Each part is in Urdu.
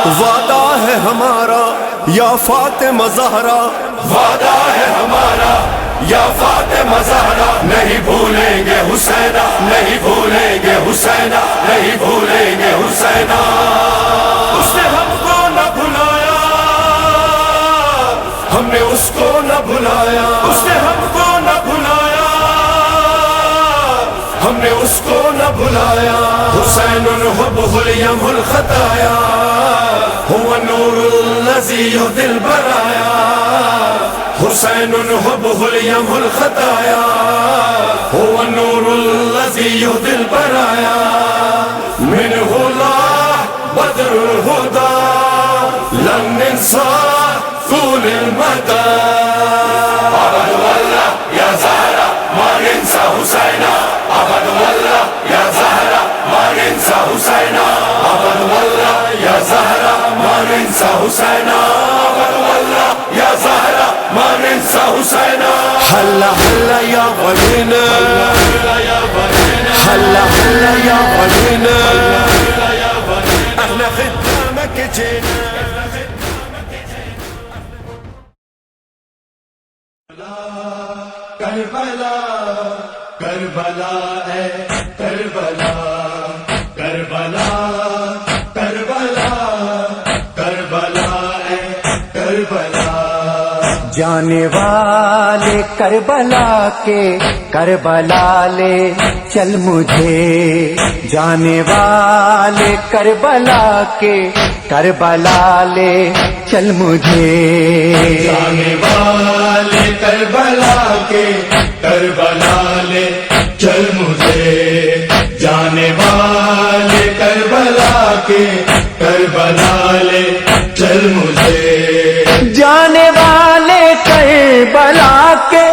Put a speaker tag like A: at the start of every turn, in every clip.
A: وعدہ ہے ہمارا یا فاطمہ زہرا،
B: وعدہ ہے ہمارا یا فاطمہ زہرا، نہیں بھولیں گے حسینہ، نہیں بھولیں گے حسینہ، نہیں بھولیں گے حسینہ۔ اس نے ہم کو نہ بھلایا، ہم نے اس کو نہ بھلایا، اس نے ہم کو نہ بھلایا، ہم نے اس کو نہ بھلایا۔ حسین حبہ الیم الخطایا، هو النور الذي يهدي البرايا، حسین حبہ الیم الخطایا، هو النور الذي يهدي البرايا، منه لاح بدر الهدى لن ننسى طول المدى۔ عبد والله يا زهرة ما ننسى حسینہ، عبد والله يا زهرة ما ننسى حسینہ، عبد والله يا زهرة ما ننسى حسینہ، عبد والله يا زهرة ما ننسى حسینہ۔
A: حلا حلا یا غلینا، حلا حلا یا غلینا، احنا خدامك جينا۔
B: کربلا کربلا اے کربلا، کربلا کربلا، کربلا اے کربلا۔
C: جانے والے کربلا کے کربلا لے چل مجھے، جانے والے کربلا کے کربلا لے چل مجھے،
B: جانے والے کربلا کے کربلا لے چل مجھے، جانے والے کربلا کے کربلا لے چل مجھے،
C: جانے والے کربلا کے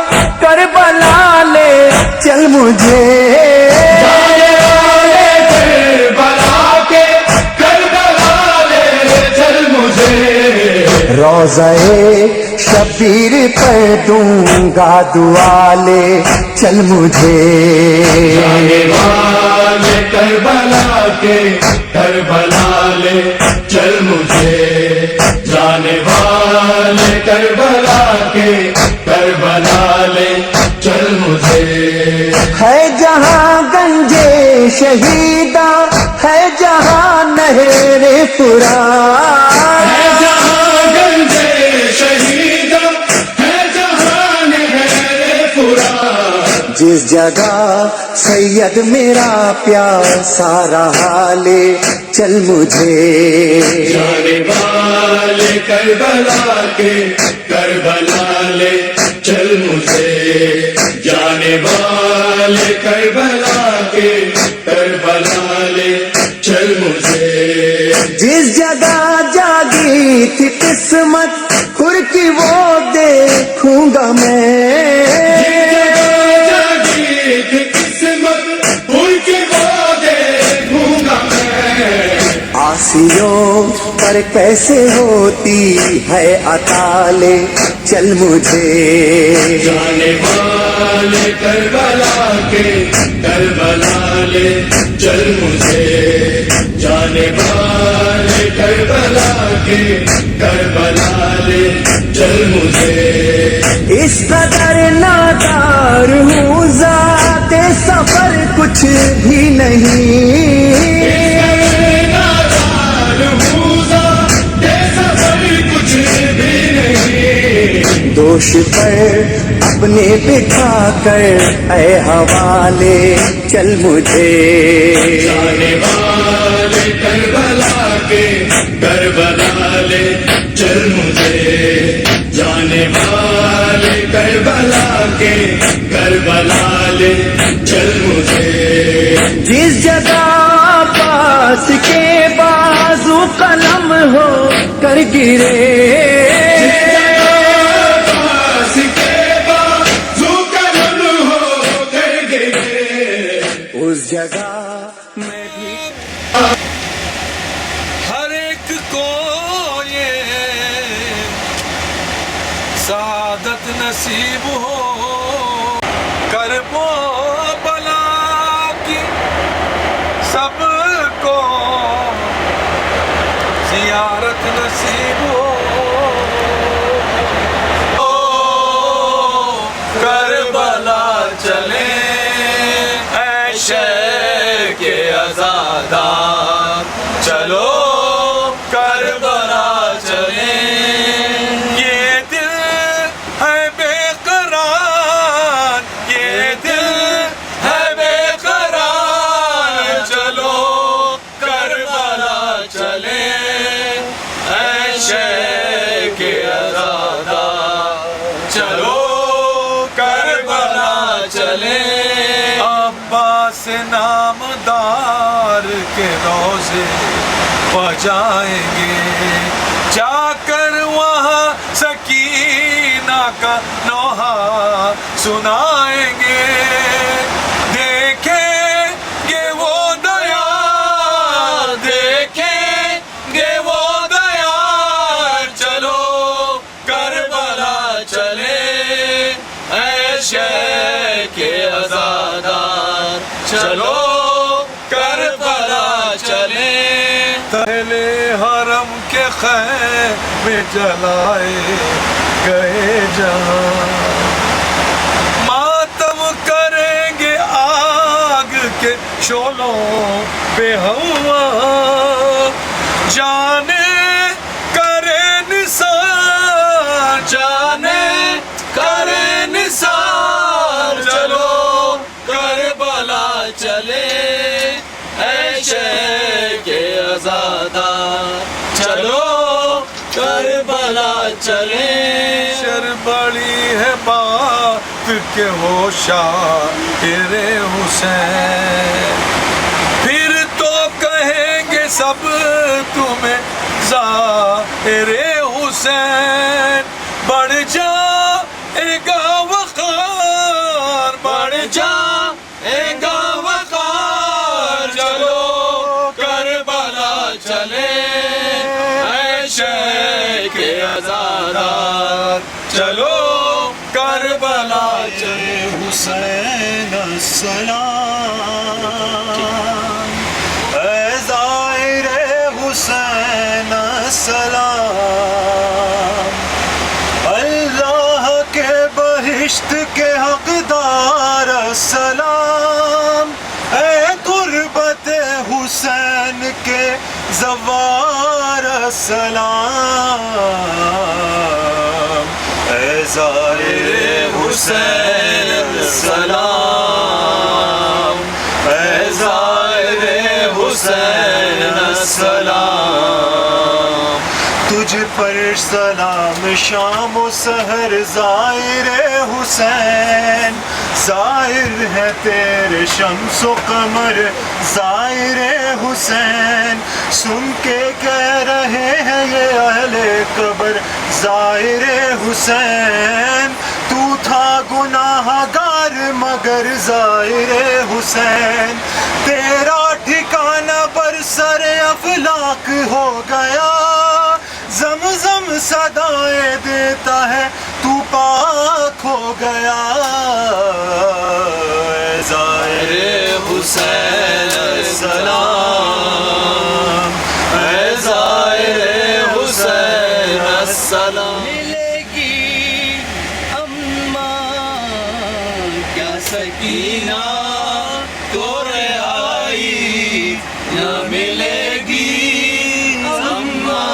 C: کربلا لے چل مجھے،
B: جانے والے کربلا کے کربلا لے چل مجھے،
C: روضہ شبیر پر دوں گا دعا لے چل مجھے،
B: جانے والے کربلا کے کربلا لے چل مجھے، جانے والے کربلا کے کربلا لے چل مجھے۔
C: ہے جہاں گنجے شہیدہ، ہے جہاں نہر فرات،
B: ہے جہاں گنجے شہیدہ، ہے جہاں نہر فرات،
C: جس جگہ سید میرا پیاسا رہا لے چل مجھے،
B: جانے والے کربلا کے کربلا لے چل مجھے، جانے والے کربلا کے کربلا لے چل مجھے،
C: جس جگہ جاگی تھی قسمت خور کی وہ دیکھوں گا میں،
B: جاگی تھی قسمت ان کی وہ دیکھوں گا میں،
C: آسیوں پر کیسے ہوتی ہے عطا لے چل مجھے،
B: جانے والے کربلا کے کربلا لے چل مجھے، جانے والے کربلا کے کربلا لے چل مجھے،
C: اس قدر نادار ہوں ذات سفر کچھ بھی نہیں، دوش پر اپنے بٹھا کر اے حوالے چل مجھے،
B: جانے والے کربلا کے کربلا لے چل مجھے، جانے والے کربلا کے کربلا لے چل مجھے،
C: جس جگہ پاس کے بازو قلم ہو کر گرے، اس جگہ میں بھی
D: ہر ایک کو یہ سعادت نصیب ہو، کرب و بلا کی سب کو زیارت شہادت نصیب ہو کربلا چلے اے شہر کے عزادار چلو کربلا چلے یہ دل ہے بے قرار یہ دل ہے بے قرار چلو کربلا چلے اے شہر کے عزادار چلو کربلا چلے عباس نامدار کے روزے پجائیں گے جا کر وہاں سکینہ کا نوحہ سنائیں گے دیکھیں گے وہ دیا دیکھیں گے وہ دیا چلو کربلا چلے اے شہر کے عزادار چلو کربلا چلے پہلے حرم کے خیر میں جلائے گئے جہاں ماتم کریں گے آگ کے شعلوں پہ ہوا جانے کرے نثار جانے کرے نثار چلو کربلا چلے اے شہر کے عزادار چلو کربلا چلے شر بڑی ہے بات کہ وہ شاعر حسین پھر تو کہیں گے سب تمہیں ظاہر حسین بڑھ جائے گا وقار بڑھ جائے گا وقار چلو کربلا چلے اے شہر کے عزادار چلو کربلا چلے
C: حسین السلام اے ظاہر حسین السلام اللہ کے بہشت کے حقدار السلام اے تربت حسین کے زوار السلام اے ظاہر حسین السلام اے ظاہر حسین السلام تجھ پر سلام شام و سحر ظاہر حسین ظاہر ہے تیرے شمس و قمر ظاہر حسین سن کے کہہ رہے ہیں یہ اہل قبر ظاہر حسین تو تھا گناہ گار مگر ظاہر حسین تیرا ٹھکانہ برسر افلاک ہو گیا زمزم صدائیں دیتا ہے تو پاک ہو گیا اے ظاہر حسین السلام اے ظاہر حسین السلام ملے گی اماں کیا سکینہ تو رہائی نہ ملے گی اماں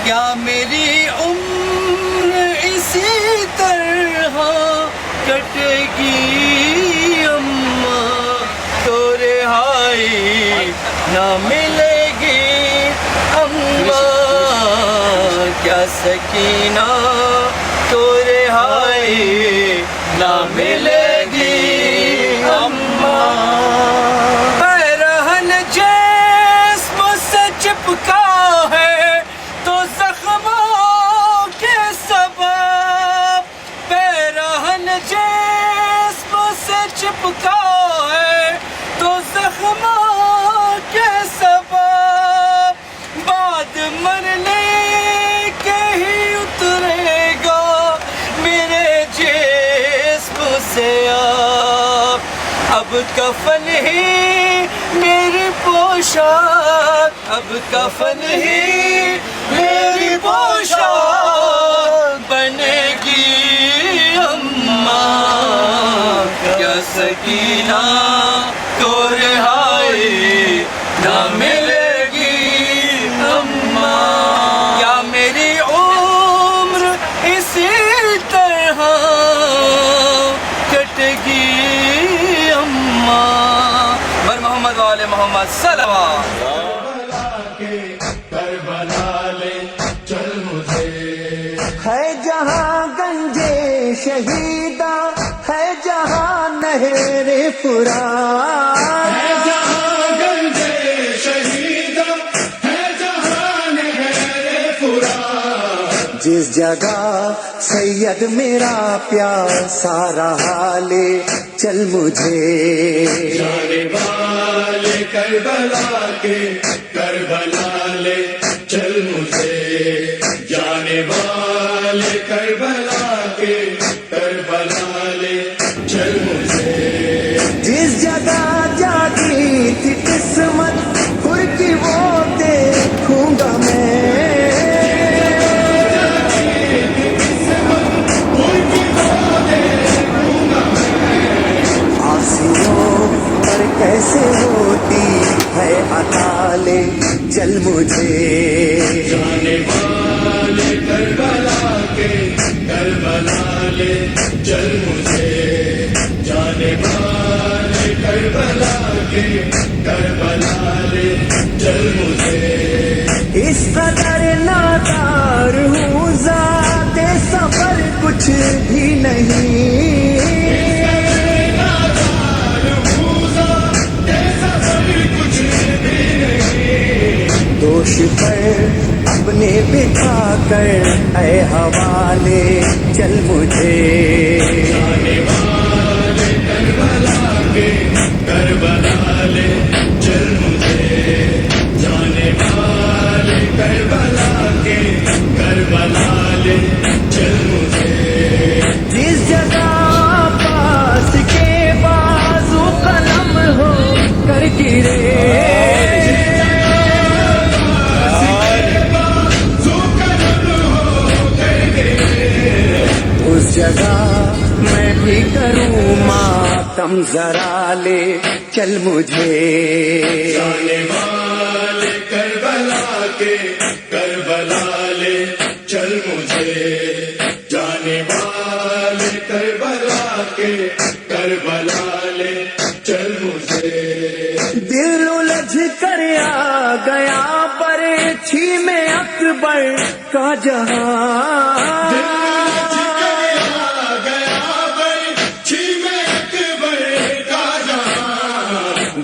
C: کیا میری عمر اسی طرح کٹے گی اماں تو رہائی نہ ملے گی اماں کیا سکینہ تو رہائی نہ ملے گی اماں پیرہن جسم سے چپکا ہے تو زخموں کے سبب پیرہن جسم سے چپکا ہے تو زخموں کے سبب بعد مرنے کے ہی اترے گا میرے جسم سے اب کفن ہی میری پوشاک اب
D: کفن ہی میری پوشاک بنے گی اماں، کیا سکینہ کو رہائی نہ ملے گی اماں، یا میری عمر اسی طرح کٹے گی اماں۔ بر محمد وآل محمد صلوات۔
C: ہے جہاں گنجے شہیدہ، ہے جہاں نہر فرات، ہے جہاں گنجے شہیدہ، ہے جہاں نہر فرات، جس جگہ سید میرا پیاسا رہا لے چل مجھے، جانے والے کربلا کے کربلا لے چل مجھے، جانے والے کربلا کے کربلا لے چل مجھے، جس جگہ جاگی تھی قسمت خور کی وہ دیکھوں گا میں، آسیوں پر کیسے ہوتی ہے عطا لے چل مجھے، جانے والے کربلا کے کربلا لے چل مجھے، جانے والے کربلا کے کربلا لے چل مجھے، اس قدر نادار ہوں ذات سفر کچھ بھی نہیں، دوش پر اپنے بٹھا کر اے حوالے چل مجھے، جانے والے کربلا کے کربلا لے چل مجھے، جانے والے کربلا کے کربلا لے چل مجھے، جس جگہ پاس کے بازو قلم ہو کر گرے، اس جگہ میں بھی کروں ماتم ذرا لے چل مجھے، جانے والے کربلا کے کربلا لے چل مجھے، جانے والے کربلا کے کربلا لے چل مجھے، دل الجھ کر آ گیا برچھی میں اکبر کا جہاں،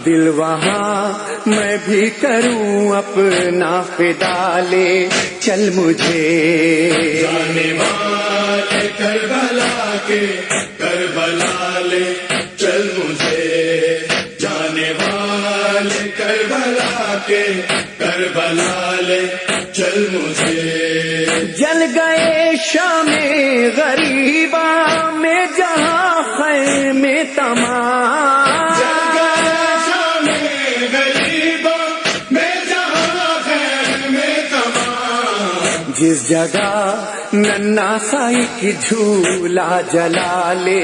C: دل وہاں میں بھی کروں اپنا فدا لے چل مجھے، جانے والے کربلا کے کربلا لے چل مجھے، جانے والے کربلا کے کربلا لے چل مجھے، جل گئے شام غریبا میں جہاں خیمے تمام، جس جگہ ننا سائی کی جھولا جلا لے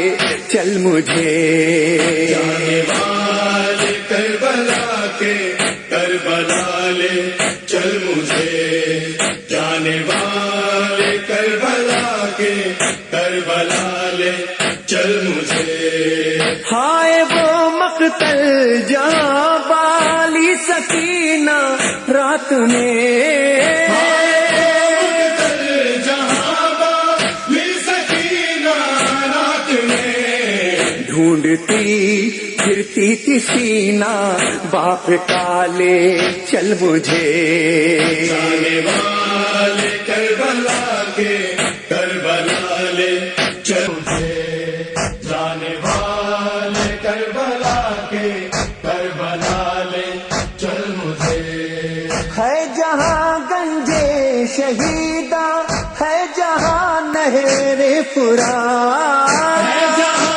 C: چل مجھے، جانے والے کربلا کے کربلا لے چل مجھے، جانے والے کربلا کے کربلا لے چل مجھے، ہائے وہ مقتل جہاں بالی سکینہ رات میں، ڈھونڈتی پھرتی تھی سینہ باپ کا لے چل مجھے، جانے والے کربلا کے کربلا لے چل مجھے، جانے والے کربلا کے کربلا لے چل مجھے، ہے جہاں گنجے شہیدہ، ہے جہاں نہر فرات، ہے جہاں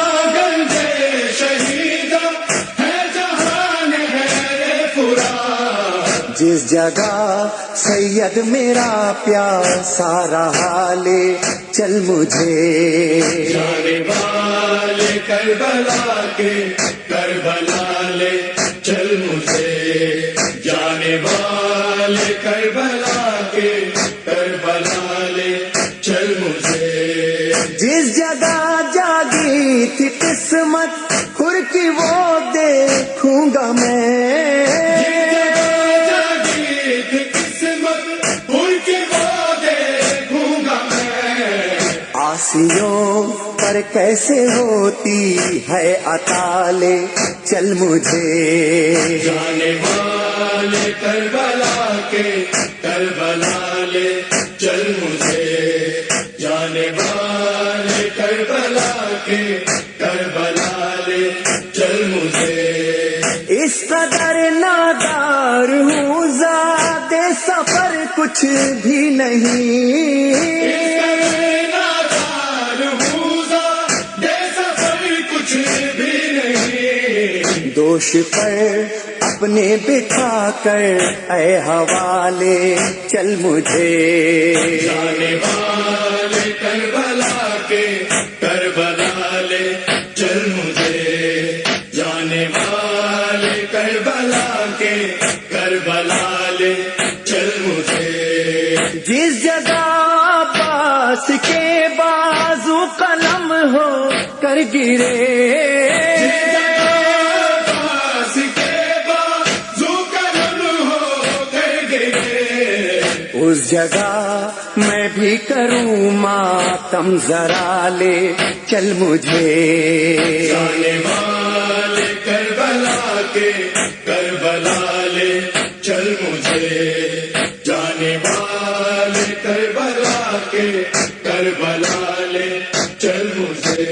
C: جس جگہ سید میرا پیاسا رہا لے چل مجھے
B: جانے والے کربلا کے کربلا لے چل مجھے جانے والے کربلا کے کربلا لے چل مجھے
C: جس جگہ جاگی تھی قسمت خور کی وہ دیکھوں گا میں آسیوں پر کیسے ہوتی ہے عطا لے چل مجھے
B: جانے والے کربلا کے کربلا لے چل مجھے جانے والے کربلا کے کربلا لے چل مجھے
C: اس قدر نادار ہوں زیادہ سفر کچھ بھی نہیں دوش پر اپنے بٹھا کر اے حوالے چل مجھے
B: جانے والے کربلا کے کربلا لے چل مجھے جانے والے کربلا کے کربلا لے چل مجھے
C: جس جگہ عباس کے بازو قلم ہو کر گرے اس جگہ میں بھی کروں ماتم ذرا لے چل مجھے
B: جانے والے کربلا کے کربلا لے چل مجھے جانے والے کربلا کے کربلا لے چل مجھے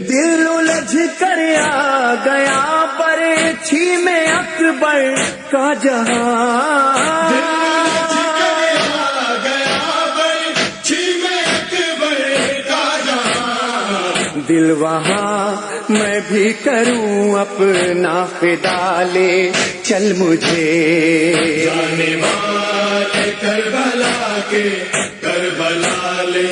C: دل الجھ کر آ گیا برچھی میں اکبر کا جہاں دل وہاں میں بھی کروں اپنا فدا لے چل مجھے
B: جانے والے کربلا کے کربلا لے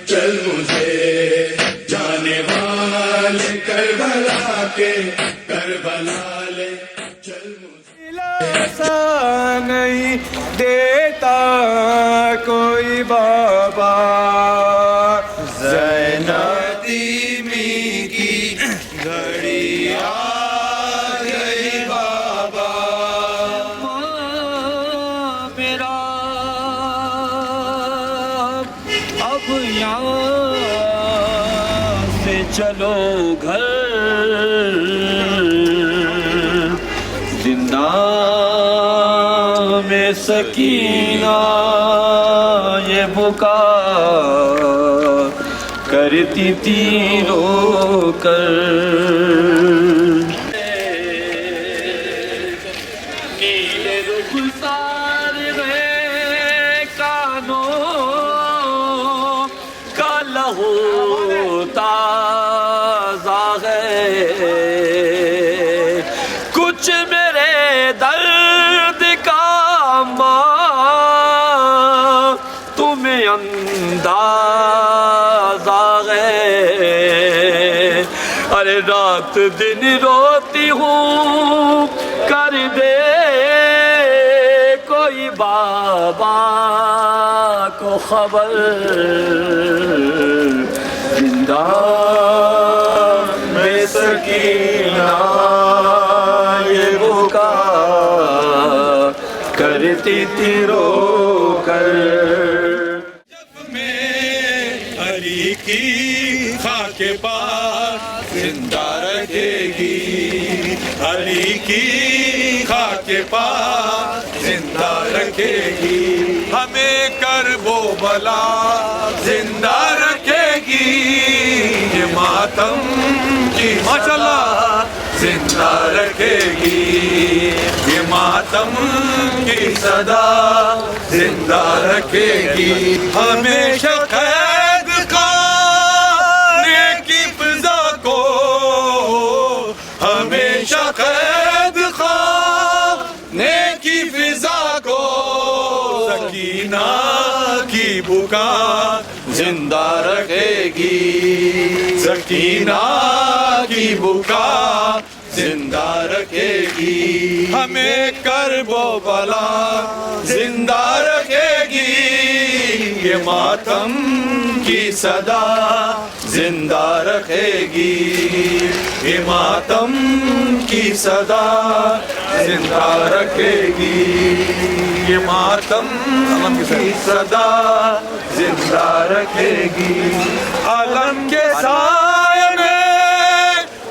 B: چل مجھے جانے والے کربلا کے کربلا لے چل مجھے
A: ایسا نہیں دیتا کوئی بابا
D: چلو گھر زندہ میں سکینہ یہ بکا کرتی تھی رو کر نیلے رخسار ہے کانوں کا لہو کچھ میرے درد کا ماں تمہیں اندازہ ہے ارے رات دن روتی ہوں کر دے کوئی بابا کو خبر زندہ میں سکینہ یہ بکا کرتی تھی رو کر
B: ہری کی خاک پاس زندہ رکھے گی ہری کی خاک پاس زندہ رکھے گی ہمیں کرب و بلا زندہ رکھے گی یہ ماتم کی ماشاءاللہ زندہ رکھے گی یہ ماتم کی صدا زندہ رکھے گی ہمیشہ قید خانے کی فضا کو ہمیشہ قید خانے کی فضا کو سکینہ کی بکا زندہ رکھے گی، سکینہ کی بکا زندہ رکھے گی، ہمیں کرب و بلا زندہ رکھے گی، یہ ماتم کی صدا زندہ رکھے گی، یہ ماتم کی صدا زندہ رکھے گی، یہ ماتم کی صدا زندہ رکھے گی، عالم کے سائے میں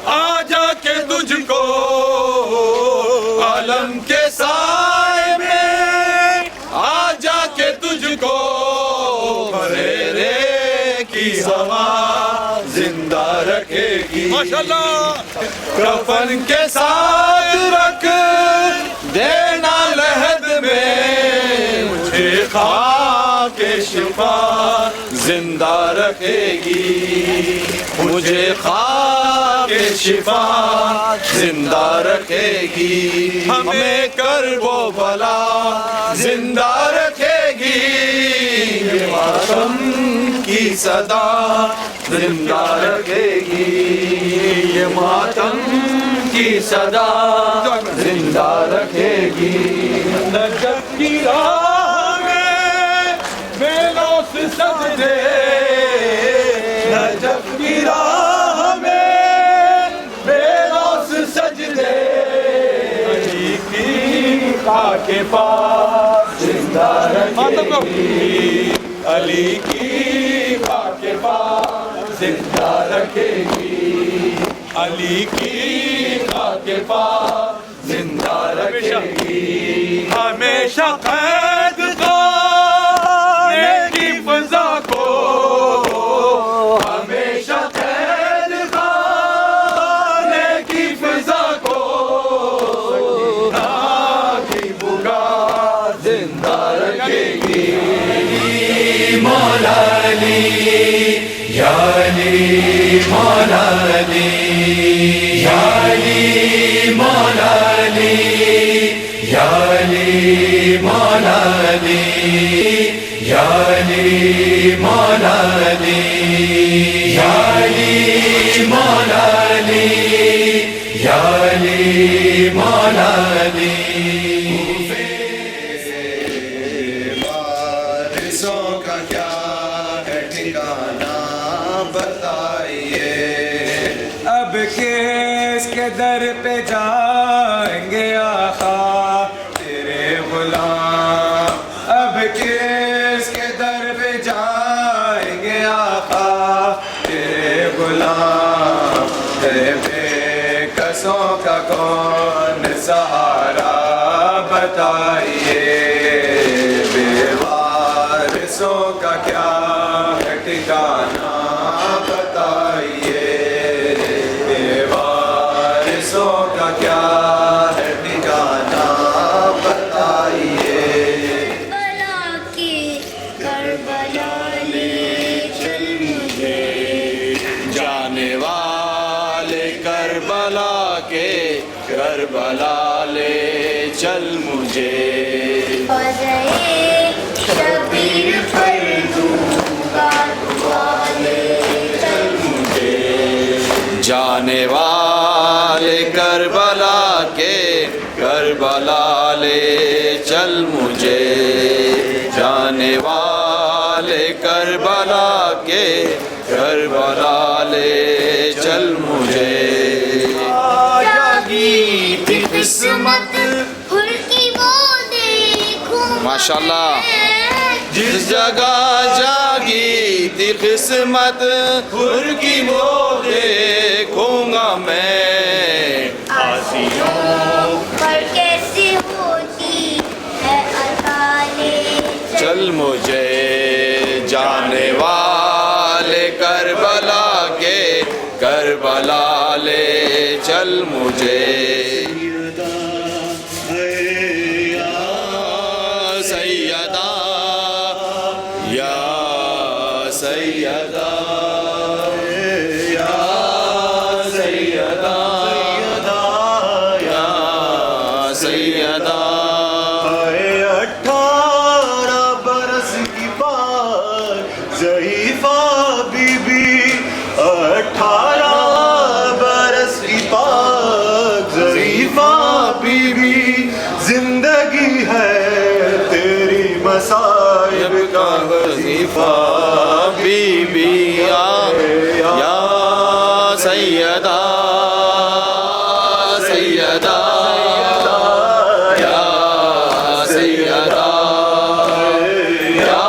B: آ جا کے تجھ کو، عالم کے سائے میں آ جا کے تجھ کو، بریرے کی ہوا زندہ رکھے گی، ماشاءاللہ، کفن کے ساتھ رکھ دینا لحد میں، مجھے خاک شفا زندہ رکھے گی، مجھے خاک شفا زندہ رکھے گی، ہمیں کرب و بلا زندہ رکھے گی، یہ ماتم کی صدا زندہ رکھے گی، یہ ماتم کی صدا زندہ رکھے گی، نجف کی راہ میں بے لوث سجدے، نجف کی راہ میں بے لوث سجدے، علی کی خاک پاس زندہ رکھے گی، علی کی خاک پاس زندہ رکھے گی، علی کی خاک پاس زندہ رکھے گی، ہمیشہ قید خانے کی فضا کو، ہمیشہ قید خانے کی فضا کو، کی بکا زندہ رکھے گی، مولا علی یا علی مولا علی یا علی مولا علی یا علی مولا علی یا علی مولا علی یا علی مولا علی یا علی مولا علی، وارثوں کا کیا ہے ٹھکانہ بتائیے،
E: اب کس کے در پہ جائیں گے آقا تیرے غلام، اب کس کے در پہ جائیں گے آقا تیرے غلام، تیرے بے کسوں کا کون سہارا بتائیے، بے وارثوں کا کیا ہے ٹھکانہ بتائیے، بے وارثوں کا کیا ہے ٹھکانہ بتائیے،
F: کربلا کی کربلا لے چل مجھے،
B: جانے والے کربلا کے کربلا لے چل مجھے،
F: فضائے شبیر پر دوں گا دعا لے چل
B: مجھے، جانے والے کربلا کے کربلا لے چل مجھے، جانے والے کربلا کے کربلا لے چل مجھے،
F: جاگی تھی قسمت پھر کی وہ دیکھوں
B: ماشاءاللہ، جس جگہ جاگی تھی قسمت پھر کی وہ دیکھوں گا میں،
F: آسیوں پر کیسی ہوتی ہے عطا لے
B: چل مجھے، جانے والے کربلا کے کربلا لے چل مجھے، سیدہ یا سیدہ یا سیدہ یا سیدہ،
C: 18 برس مصائب کا وظیفہ
G: بی بی یا سیدہ سیدہ یا سیدہ یا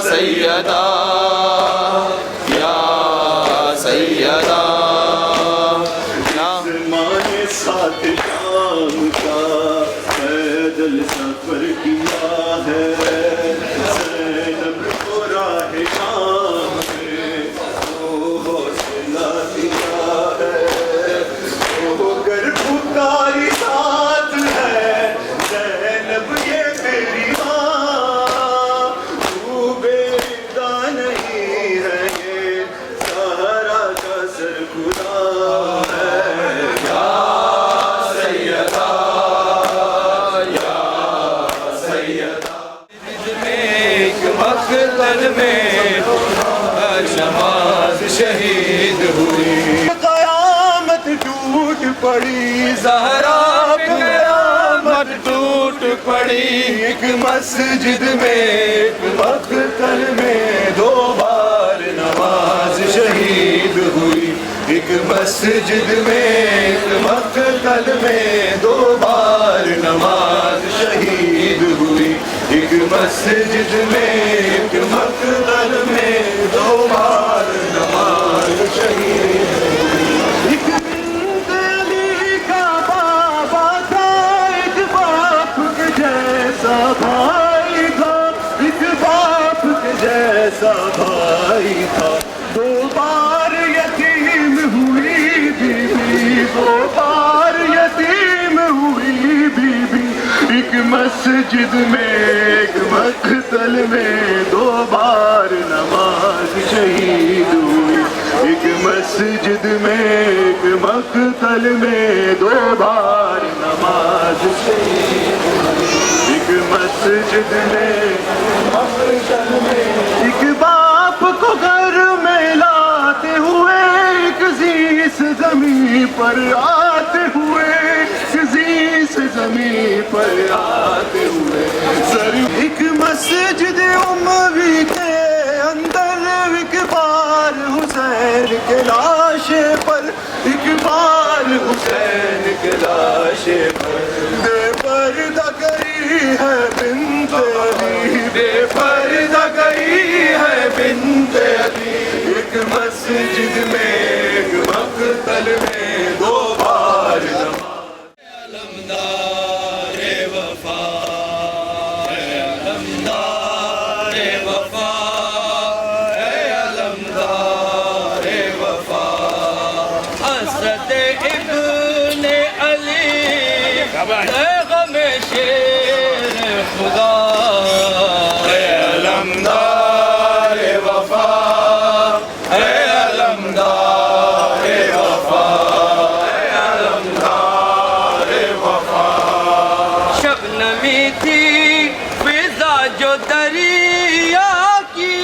G: سیدہ یا سیدہ
C: زمانے ساتھ شام کا پیدل سفر کیا ہے زینب کو راہ شام میں وہ حوصلہ دیا ہے وہ گر پکاری ساتھ ہے زینب یہ تیری ماں تو بیدہ نہیں ہے یہ سہارا کا سر خدا ہے
E: مقتل میں نماز شہید ہوئی
C: قیامت ٹوٹ پڑی
E: زہرا قیامت ٹوٹ پڑی
C: ایک مسجد میں ایک مقتل میں دو بار نماز شہید ہوئی ایک مسجد میں ایک مقتل میں دو بار نماز شہید ہوئی ایک مسجد میں ایک مقتل میں دو بار نماز شہید ایک بنت علی کا بابا تھا ایک باپ کے جیسا بھائی تھا ایک باپ کے جیسا بھائی تھا دو بار یتیم ہوئی بی بی دو بار یتیم ہوئی بی بی ایک مسجد میں ایک مقتل میں دو بار نماز شہید ہوئی ایک مسجد میں ایک مقتل میں دو بار نماز شہید ہوئی ایک مسجد میں مقتل میں ایک باپ کو گھر میں لاتے ہوئے ایک عزیز زمین پر آتے ہوئے عزیز زمین پر آتے ہوئے سر ایک مسجد اموی کے اندر ایک بار حسین کے لاشے پر ایک بار حسین کے لاشے پر بے پردہ گئی ہے بنت علی بے پردہ گئی ہے بنت علی ایک مسجد میں ایک مقتل میں دو بار نماز
G: علمدار وفا اے علمدار وفا اے علمدار وفا حسرت ابن علی غم شیر خدا اے علمدار وفا اے علمدار وفا اے علمدار وفا شبنمی تھی فضا جو دریا کی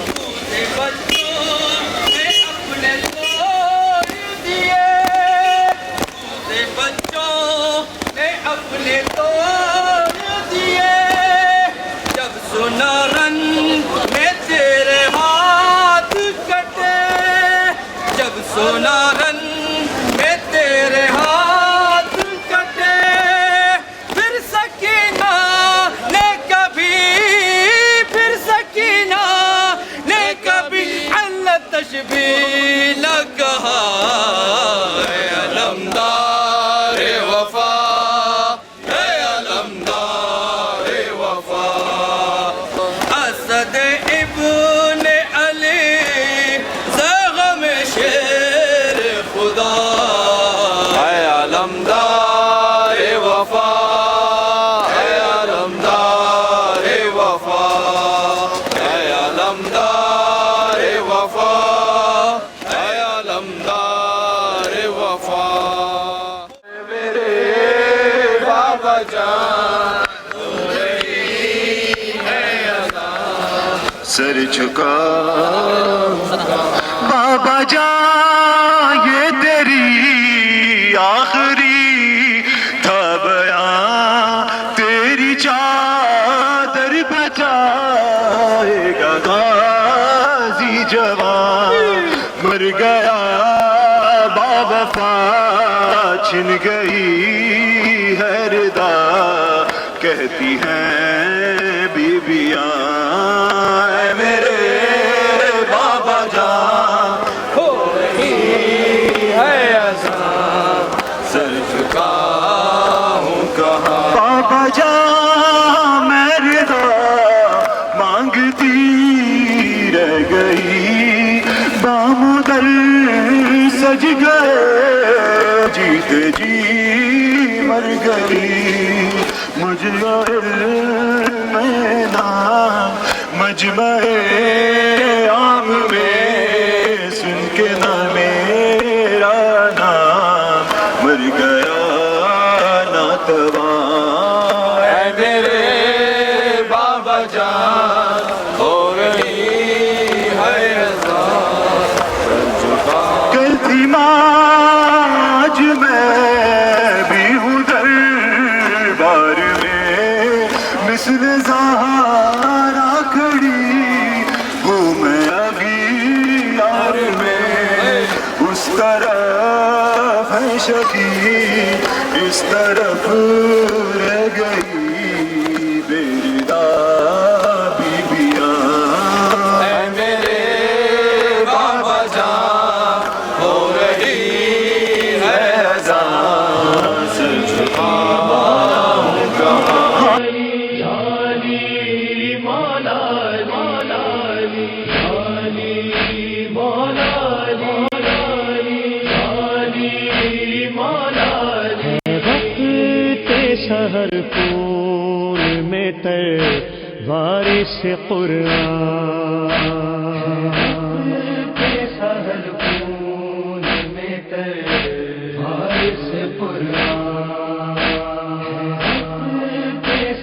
G: دوسرے بچوں نے اپنے توڑ دیے دوسرے بچوں نے اپنے توڑ دیے جب سنا رن میں تیرے ہاتھ کٹے جب سنا رن میں تیرے ہاتھ کٹے پھر سکینہ نے کبھی اللہ تشبیہ نہ کہا اے علمدار وفا اے علمدار وفا اسد ابن علی زغم شیر خدا اے علمدار وفا اے علمدار وفا اے علمدار وفا اے علمدار وفا میرے بابا جان
C: سر جھکا بابا جان یہ تیری آخری تھا بیان تیری چادر بچائے گا غازی جوان مر گیا باوفا چھن گئی ہے ردا کہتی ہیں بیویاں اے میرے بابا جان
E: ہو رہی ہے اذان سر جھکاؤں کہاں
C: بابا جان میں رضا مانگتی رہ گئی بام در سج گئے جیتے جی مر گئی مجمع میں نام مجمع عام میں سن کے نہ میرا نام مر گیا ناتواں
E: اے میرے بابا جان ہو رہی ہے اذان سر جھکاؤں
C: کرتی ماں آج میں بھی ہوں دربار میں مثل زہرا کھڑی ہوں میں ابھی یار میں اس طرف ہے شبیر اس طرف رہ گئی بیردا بیبیاں
E: اے میرے بابا جان ہو رہی ہے اذان سر جھکاؤں کہاں
H: سحر پور میں تر وارث قرآن سحر پور میں تر وارث قرآن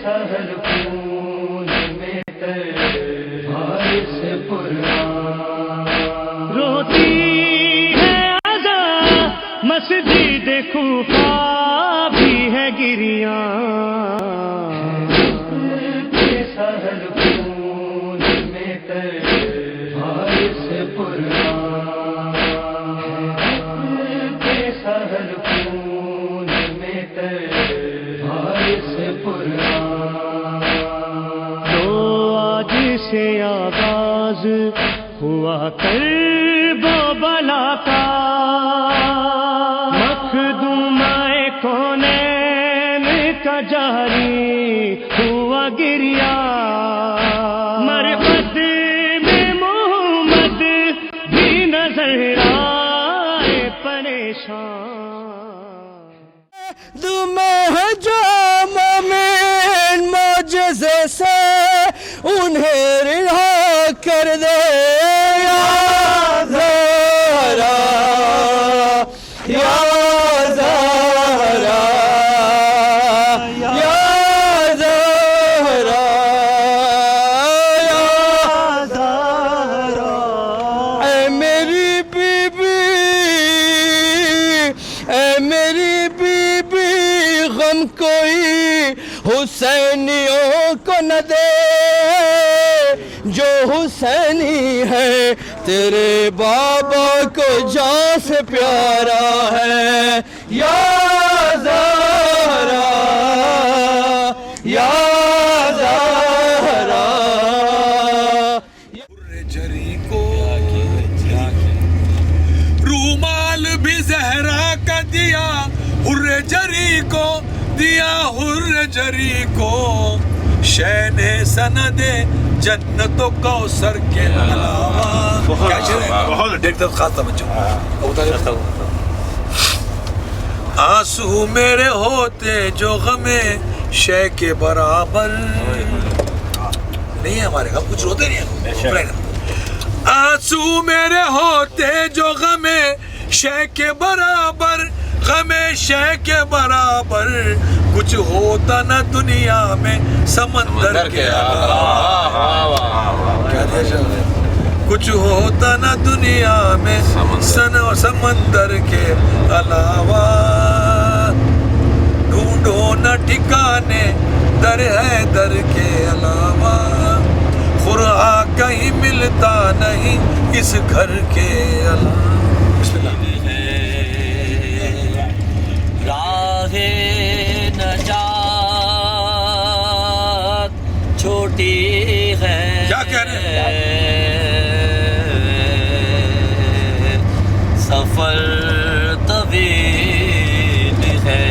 H: سحر پور میں تر وارث قرآن روتی ہے اذا مسجد کوفہ بھی ہے گریاں سہل خون میں تر وارث قرآن سہل خون میں تر وارث قرآن تو آج سے آغاز ہوا کرب و بلا کا مخدومۂ کونین کا جاری ہوا گریا مرقد میں محمد بھی نظر آئے پریشان
G: میں جو مومن معجزے سے انہیں رہا کر دے یا زہرا یا زہرا یا زہرا یا زہرا اے میری بیوی اے میری بیوی غم کوئی حسینیوں کو نہ دے جو حسینی ہے تیرے بابا کو جان سے پیارا ہے یا زہرا یا زہرا
B: جری کو رومال بھی زہرا کا دیا ہر جری کو دیا ہر جری کو شین سند جنت و کوثر کے علاوہ بہت دیکھتا خاص بچوں آنسو میرے ہوتے جو غمیں شے کے برابر نہیں ہے ہمارے غم کچھ روتے نہیں ہیں آنسو میرے ہوتے جو غمیں شے کے برابر غمیں شے کے برابر کچھ ہوتا نہ دنیا میں سمندر کے علاوہ کچھ ہوتا نہ دنیا میں سمندر کے علاوہ ڈھونڈو نہ ٹھکانے در ہے در کے علاوہ ملتا نہیں اس گھر کے بسم اللہ
G: راہ نجات چھوٹی ہے
B: کیا کہہ رہے ہیں
G: سفر طویل ہے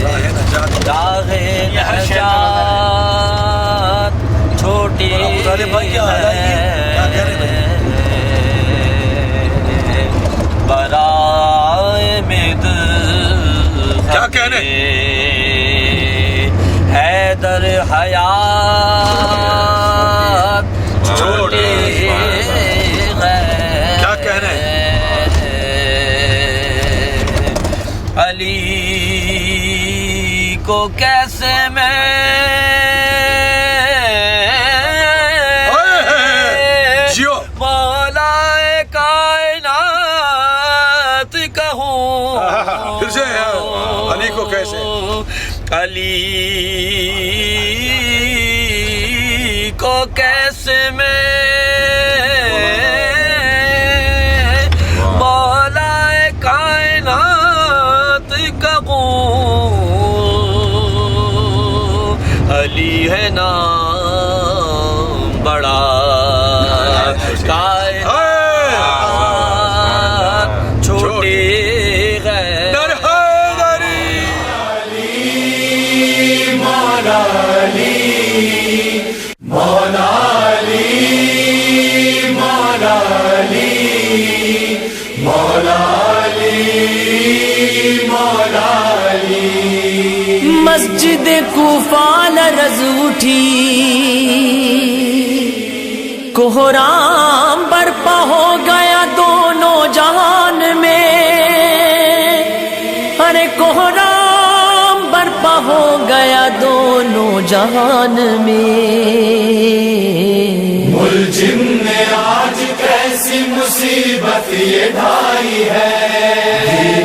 B: راہ نجات
G: راہ نجات چھوٹی
B: ابو طالب بھائی کیا حال ہے کیا کہہ رہے ہیں
G: برائے میں
B: کیا کہہ رہے
G: حیدر حیات چھوٹی
B: کیا کہہ رہے ہیں
G: علی کو کیسے میں
B: جیو
G: مولا کائنات کہوں
B: پھر سے علی کو کیسے
G: علی کو کیسے میں مولا کائنات کہوں علی ہے نام بڑا کائنات چھوٹی ہے مسجد کوفہ لرز اٹھی کوہرام برپا ہو گیا دونوں جہان میں ارے کوہرام برپا ہو گیا دونوں جہان میں
E: ملجم نے آج کیسی مصیبت یہ ڈھائی ہے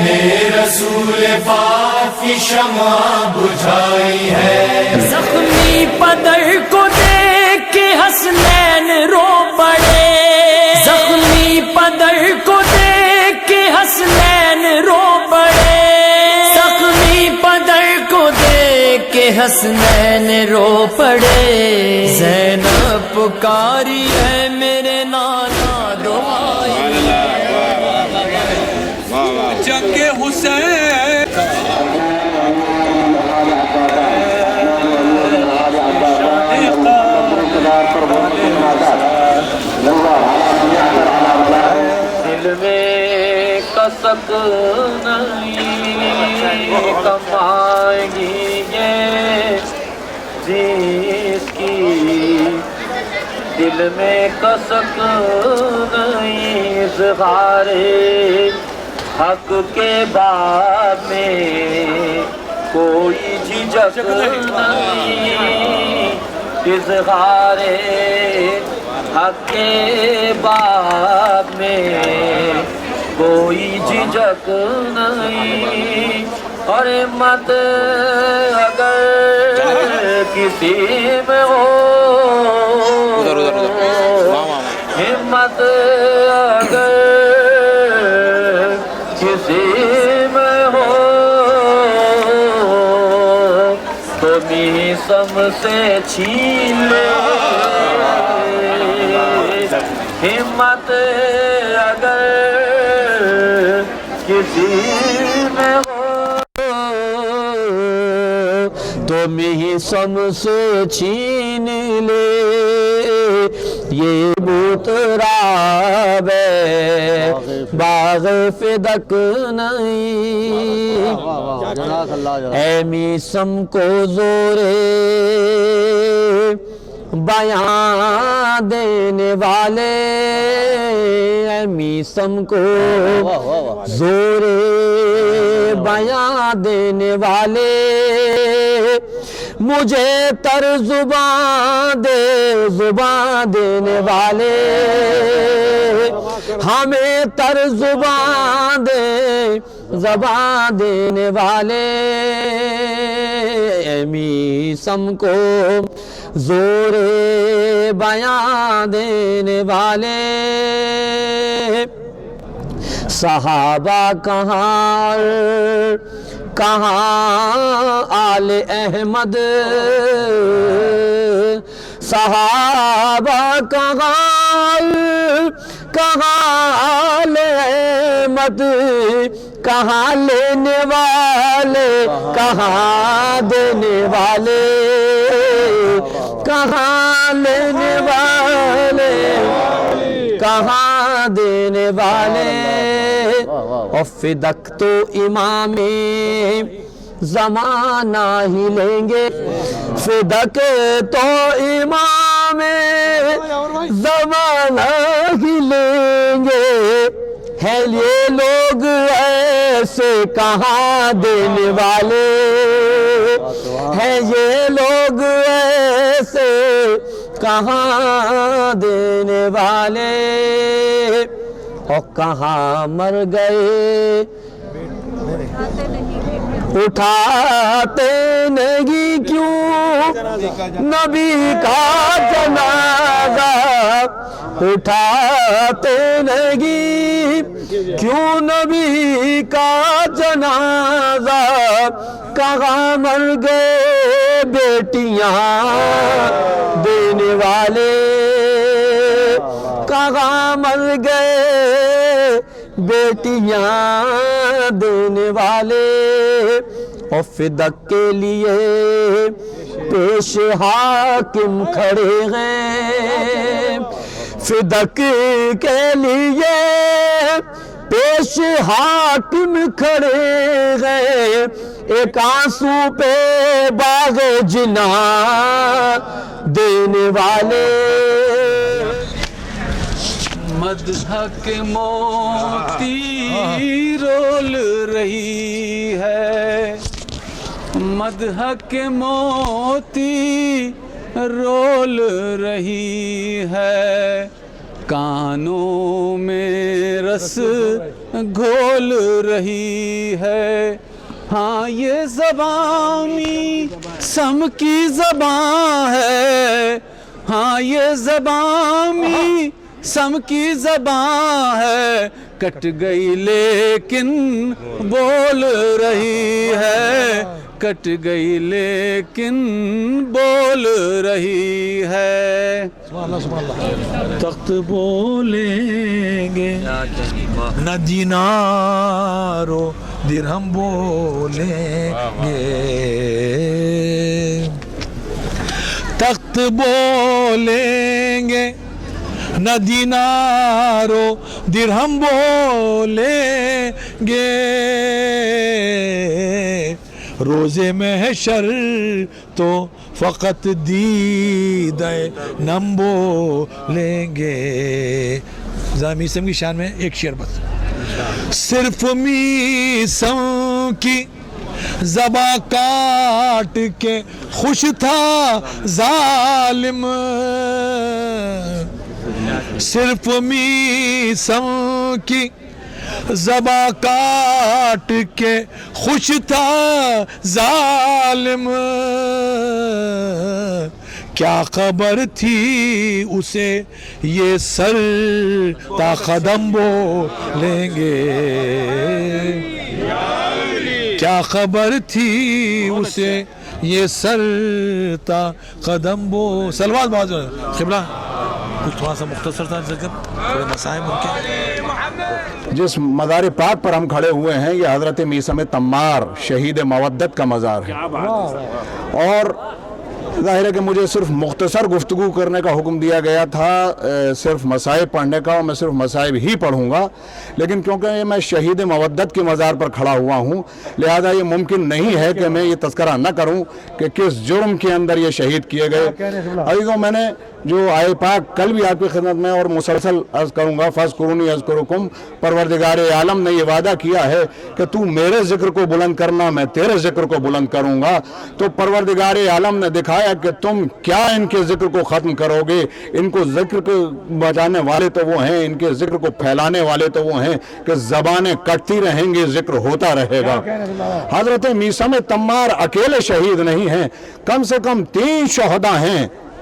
E: دین رسول پاک کی شمع بجھائی ہے
G: زخمی پدر کو دیکھ کے حسنین رو پڑے زخمی پدر کو دیکھ کے حسنین رو پڑے زخمی پدر کو دیکھ کے حسنین رو پڑے زینب پکاری ہے میرے نانا دعائی
B: جنگ حسین
G: دل میں کسک نہیں کمائیں گی یہ جس کی دل میں کسک نہیں اظہار حق کے باب میں کوئی جھجک نہیں اظہار حق کے باب میں کوئی جھجک نہیں اور ہمت اگر کسی میں ہو ہمت اگر کسی میں ہو تو میسم سے چھین لے ہمت اگر کسی میں ہو تو میسم سے چھین لے یہ بوتراب باغ فدق نہیں اے میسم کو زورے بیان دینے والے اے میسم کو زورے بیان دینے والے مجھے تر زبان دینے والے ہمیں تر زبان دینے والے میسم کو زورے بیان دینے والے صحابہ کہاں آل احمد صحابہ کہاں آل احمد کہاں لینے والے کہاں دینے والے کہاں لینے والے کہاں دینے والے اور فدق تو امام زمانہ ہی لیں گے فدق تو امام زمانہ ہی لیں گے ہیں یہ لوگ ایسے کہاں دینے والے ہیں یہ لوگ ایسے کہاں دینے والے اور کہاں مر گئے اٹھاتے نہیں کیوں نبی کا جنازہ اٹھاتے نہیں کیوں نبی کا جنازہ کہاں مر گئے بیٹیاں دینے والے کہاں مر گئے بیٹیاں دینے والے اور فدق کے لیے پیش حاکم کھڑے ہیں فدق کے لیے پیش حاکم کھڑے ہیں ایک آنسو پہ باغ جنا دینے والے
D: مدحک موتی رول رہی ہے مدحک موتی رول رہی ہے کانوں میں رس گھول رہی ہے ہاں یہ زبان سم کی زبان ہے ہاں یہ زبان سم کی زبان ہے کٹ گئی لیکن بول رہی ہے کٹ گئی لیکن بول رہی ہے
I: تخت بولیں گے نہ دینار و درہم بولیں گے تخت بولیں گے نہ دینار و درہم بولیں گے روز محشر تو فقط دیدہ نم بولیں گے میسم کی شان میں ایک شعر بس صرف میسم کی زباں کاٹ کے خوش تھا ظالم صرف میسم کی زباں کاٹ کے خوش تھا ظالم کیا خبر تھی اسے یہ سر تا قدم بولیں گے کیا خبر تھی اسے یہ سر تا قدم سلوات باز قبلہ کچھ تھوڑا سا مختصر تھا ذکر تھوڑے مسائل ان کے
J: جس مزار پاک پر ہم کھڑے ہوئے ہیں یہ حضرت میثم تمار شہید مودت کا مزار ہے اور ظاہر ہے کہ مجھے صرف مختصر گفتگو کرنے کا حکم دیا گیا تھا صرف مصائب پڑھنے کا اور میں صرف مصائب ہی پڑھوں گا لیکن کیونکہ میں شہید مودت کے مزار پر کھڑا ہوا ہوں لہذا یہ ممکن نہیں ہے کہ میں یہ تذکرہ نہ کروں کہ کس جرم کے اندر یہ شہید کیے گئے عزیزوں میں نے جو آئے پاک کل بھی آپ کی خدمت میں اور مسلسل عرض کروں گا فاذکرونی اذکرکم پروردگار عالم نے یہ وعدہ کیا ہے کہ تو میرے ذکر کو بلند کرنا میں تیرے ذکر کو بلند کروں گا تو پروردگار عالم نے دکھایا کہ تم کیا ان کے ذکر کو ختم کرو گے ان کو ذکر کو بچانے والے تو وہ ہیں ان کے ذکر کو پھیلانے والے تو وہ ہیں کہ زبانیں کٹتی رہیں گی ذکر ہوتا رہے گا حضرت میثم تمار اکیلے شہید نہیں ہیں کم سے کم 3 شہداء ہیں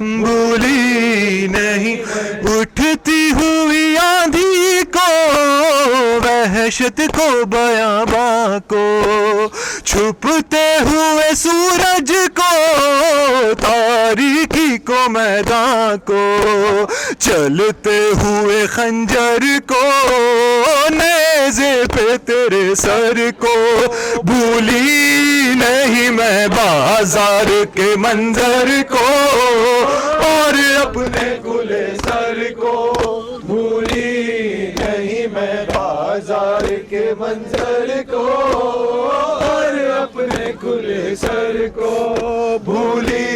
A: بھولی نہیں اٹھتی ہوئی آندھی کو وحشت کو بیاباں کو چھپتے ہوئے سورج کو تاریکی کو میدان کو چلتے ہوئے خنجر کو نیزے پہ تیرے سر کو بھولی نہیں میں بازار کے منظر کو اور اپنے کھلے سر کو بھولی نہیں میں بازار کے منظر کو اور اپنے کھلے سر کو بھولی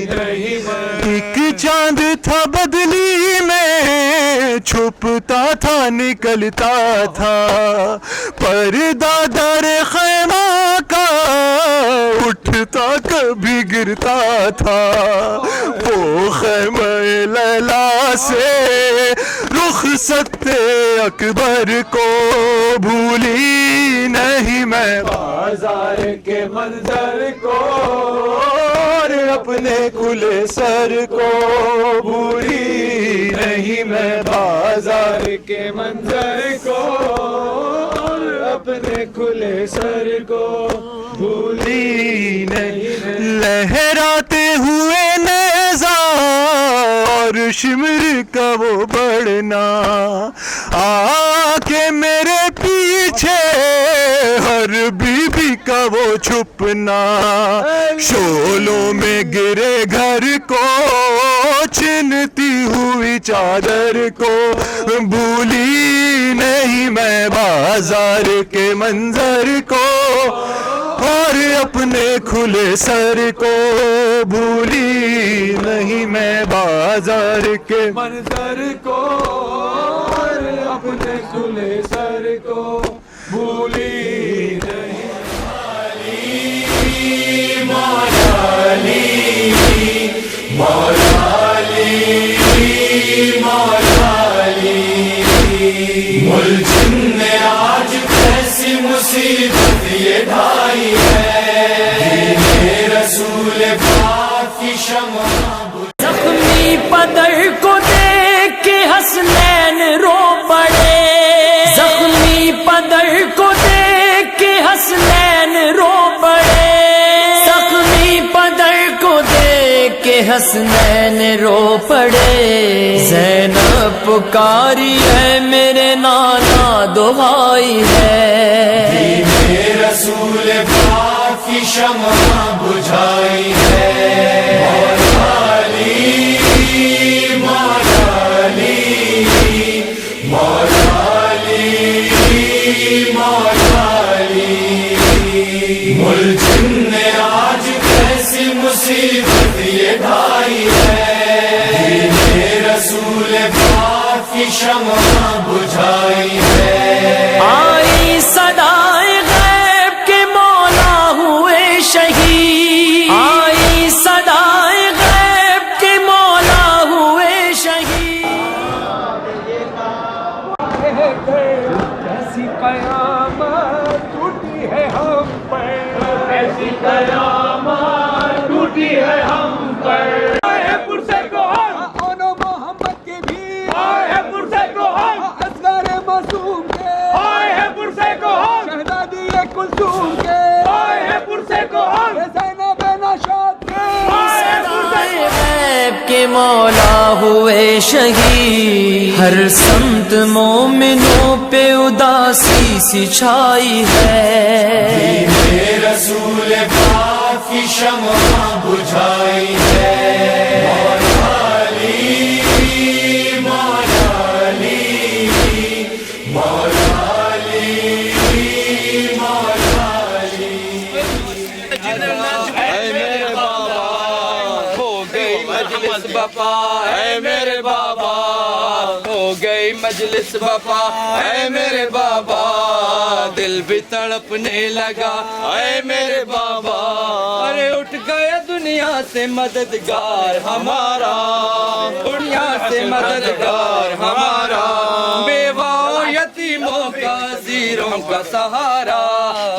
A: نہیں میں ایک چاند تھا بدلی میں چھپتا تھا نکلتا تھا پردہ در خیمہ کا اٹھتا کبھی گرتا تھا وہ خیمہ لیلا سے رخصت اکبر کو بھولی نہیں میں بازار کے منظر کو اور اپنے کھلے سر کو بھولی نہیں میں بازار کے منظر کو اور اپنے کھلے سر کو بھولی نہیں لہراتے ہوئے نیزا اور شمر کا وہ بڑھنا آ کے میرے پیچھے ہر بی بی کا وہ چھپنا شولوں میں گرے گھر کو چنتی ہوئی چادر کو بھولی نہیں میں بازار کے منظر کو اور اپنے کھلے سر کو بھولی نہیں میں بازار کے منظر کو اور اپنے کھلے سر کو بھولی نہیں
E: ملزم نے آج کیسی مصیبت یہ ڈھائی ہے رسول پاک کی شمع
G: زخمی پدر کو دیکھ کے حسنین رو پڑے زخمی پدر کو دیکھ کے حسنین رو پڑے زخمی پدر کو دیکھ کے حسنین رو پڑے زینب پکاری ہے میرے نانا دعائی ہے
E: رسول پاک کی شمع بجھائی ہے مولا علی مولا علی مولا علی مولا علی ملزم نے آج کیسی مصیبت یہ ڈھائی ہے رسول پاک کی شمع بجھائی ہے
G: آئی صدائے غیب کے مولا ہوئے شہید آئی صدائے غیب کے مولا ہوئے شہید
H: ایسی قیامت ٹوٹی ہے ہم پر ایسی قیامت ٹوٹی ہے ہم پر پرسے کو ہم محمد کے بھی پرسے کو ہم اصغر معصوم کے پرسے کو ہم شہزادی کلثوم کے پرسے کو ہم زینب نشاط
G: صدائے غیب کے مولا ہوئے شہید ہر سمت مومنوں پہ اداسی سی چھائی ہے
E: رسول پاک کی شمع بجھائی ہے مولا علی مولا علی مولا علی مولا علی
D: اے میرے بابا ہو گئی مجلس بپا اے میرے بابا ہو گئی مجلس بپا اے میرے بابا دل بھی تڑپنے لگا اے میرے بابا ارے اٹھ گیا دنیا سے مددگار ہمارا دنیا سے مددگار ہمارا بیواؤں یتیموں کا زیروں کا سہارا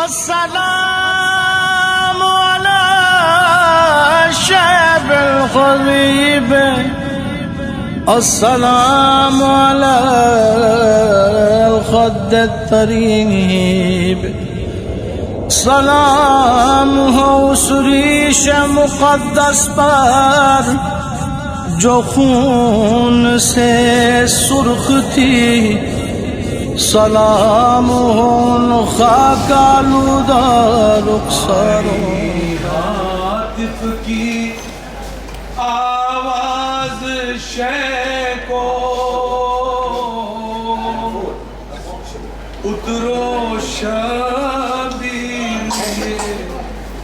C: السلام على الشعب الخبيب، السلام على الخد الطريب، سلام ہو اس ریش مقدس پر جو خون سے سرخ تھی، سلام ہو ان خاک آلودہ رخساروں۔
H: عاطف کی آواز شے کو اترو شبیر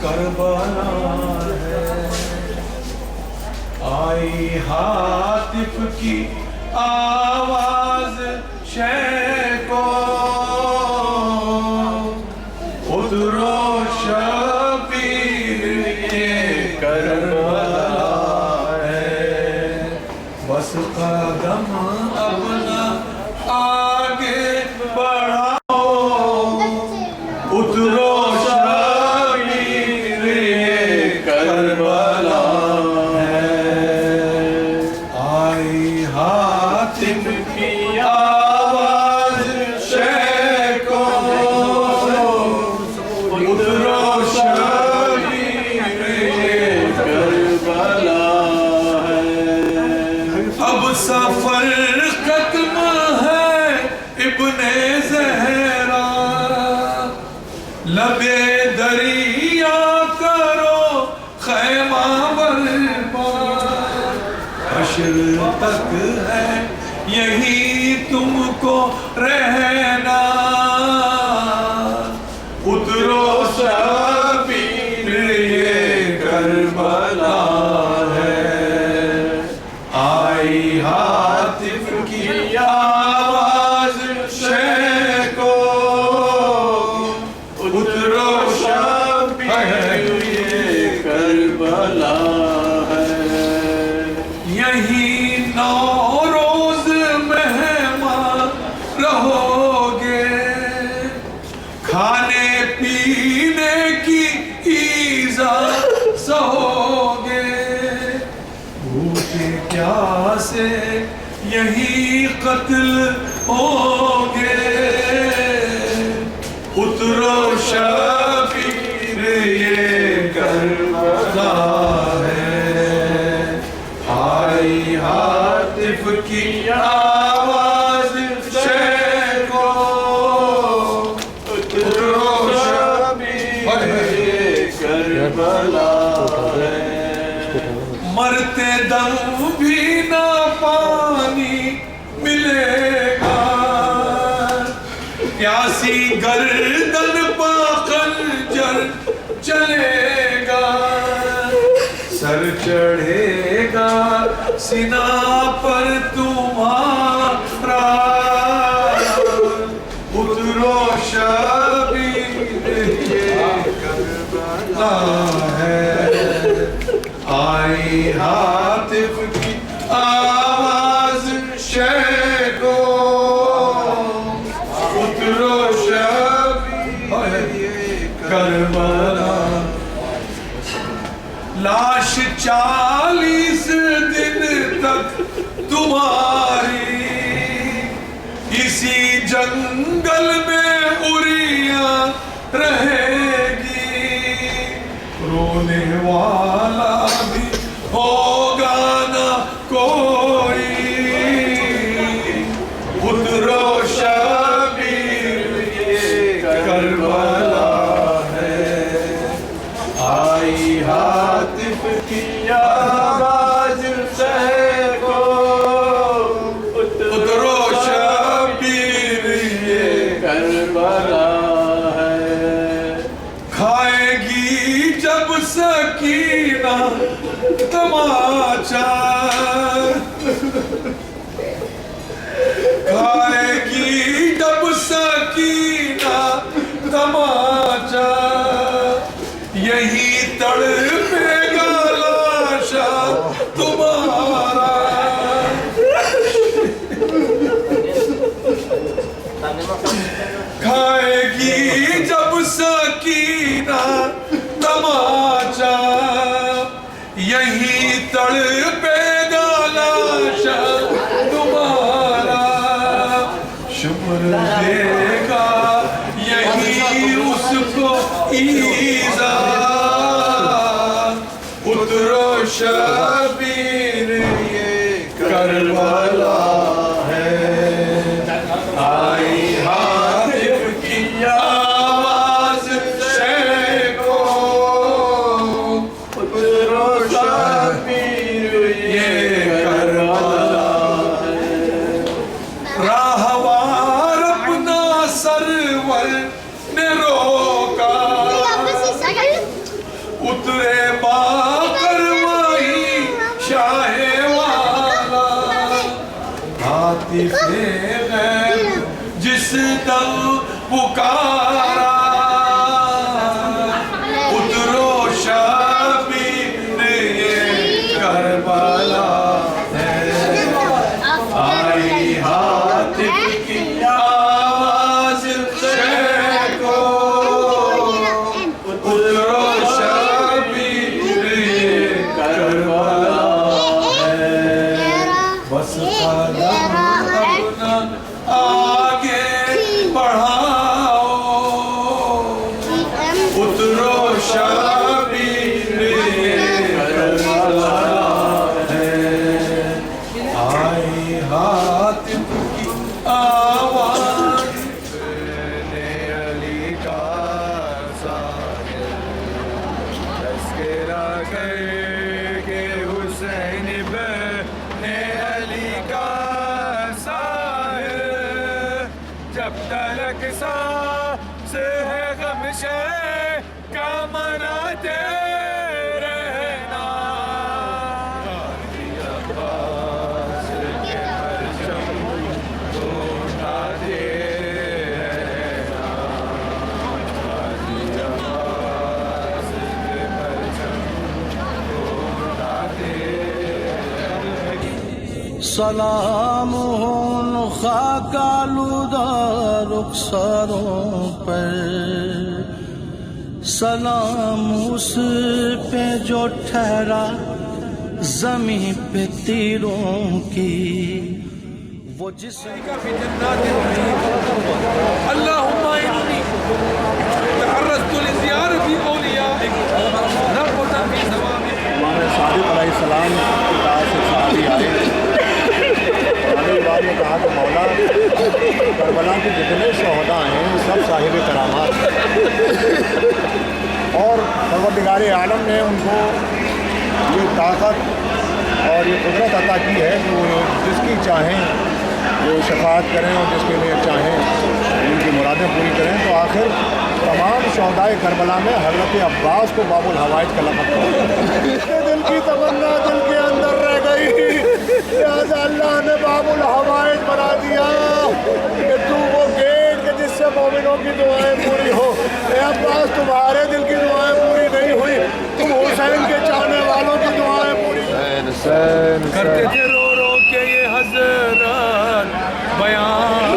H: کربلا ہے، آئی عاطف کی آواز شے کو اترو شبیر کربلا ہے، بس قدم اپنا آگے بڑھاؤ، اترو شبیر کربلا ہے، آئی عاطف کی آواز شے کو اترو شبیر کربلا ہے۔ اب سفر ختم ہے ابن زہرا، لبے دریا کرو خیمہ برپا، حشر تک ہے یہی تم کو رہنا، اترو شبیر یہ کربلا ہے، آئی عاطف کی آواز شے کو اترو شبیر یہ کربلا ہے۔ یہی 9 روز مہمان رہو گے، کھانے پینے کی ایذا سہو گے، بھوکے پیاسے یہی قتل ہوگے، اترو شبیر یہ کربلا ہے، آئی عاطف کی آواز شے کو اترو شبیر یہ کربلا ہے، مرتے دم بھی نہ پانی ملے گا، پیاسی گردن پا خنجر چلے گا، سر چڑھے گا سینہ پر تمہارا، اترو شبیر یہ کربلا ہے، آئی عاطف کی آواز شے کو اترو شبیر یہ کربلا، لاش 40 دن تک تمہاری اسی جنگل میں اڑی کوئی اترو شبیر یہ کربلا ہے آئی ہاتف کی آواز سے کو اترو شبیر یہ کربلا ہے کھائے گی جب سکینہ تماچا کھائے گی جب سکینہ تماچا یہی تڑپے گا لاشا تمہارا کھائے گی جب سکینہ تماچا یہی تڑپے گا لاشا تمہارا شمر دے گا یہی اس کو ایزا اترو شبیر یہ کربلا ہے آئی ہاتف کی آواز سے کو اترو شبیر یہ کربلا ہے راہوار اپنا سرور نے روکا اترے باقر مائی شاہ والا عاطف غیب جس دم پکارا اترو شبیر یہ کربلا ہے آئی عاطف کی آواز سے کو اترو بس قدم اپنا آگے بڑھاؤ اترو شبیر یہ کربلا ہے آئی ہاتف کی آواز علی کا سایہ تذکرہ کر کے حسین علی کا سایہ جب تلک سانس ہے غم شے کا مناتے رہنا غازی عباس کے پرچم کو اٹھاتے رہنا غازی عباس کے پرچم کو اٹھاتے
K: سلام ہوں خاک آلودہ رخساروں پر سلام اس پہ جو ٹھہرا زمین پہ تیروں کی وہ جس
H: اللہم انی تعرضت لزیارت اولیائک نربتا فی ثوابک
J: ہمارے صادق علیہ السلام کی طرف سے صحابی آئے آنے بعد یہ کہا کہ مولا کربلا کے جتنے شہداء ہیں سب صاحب کرامات اور پروردگار عالم نے ان کو یہ طاقت اور یہ قدرت عطا کی ہے کہ وہ جس کی چاہیں وہ شفاعت کریں اور جس کے لیے چاہیں ان کی مرادیں پوری کریں تو آخر تمام شہدائے کربلا میں حضرت عباس کو باب الحوائج کا لقب ملا دل کی تمنا دل کے اندر رہ گئی لہٰذا اللہ نے باب الحوائج بنا دیا کہ تو وہ گیٹ کہ جس سے مومنوں کی دعائیں پوری ہو اے عباس تمہارے دل کی دعائیں پوری نہیں ہوئی تم حسین کے چاہنے والوں کی دعائیں پوری
H: کرتے تھے رو رو کے یہ حضرات بیان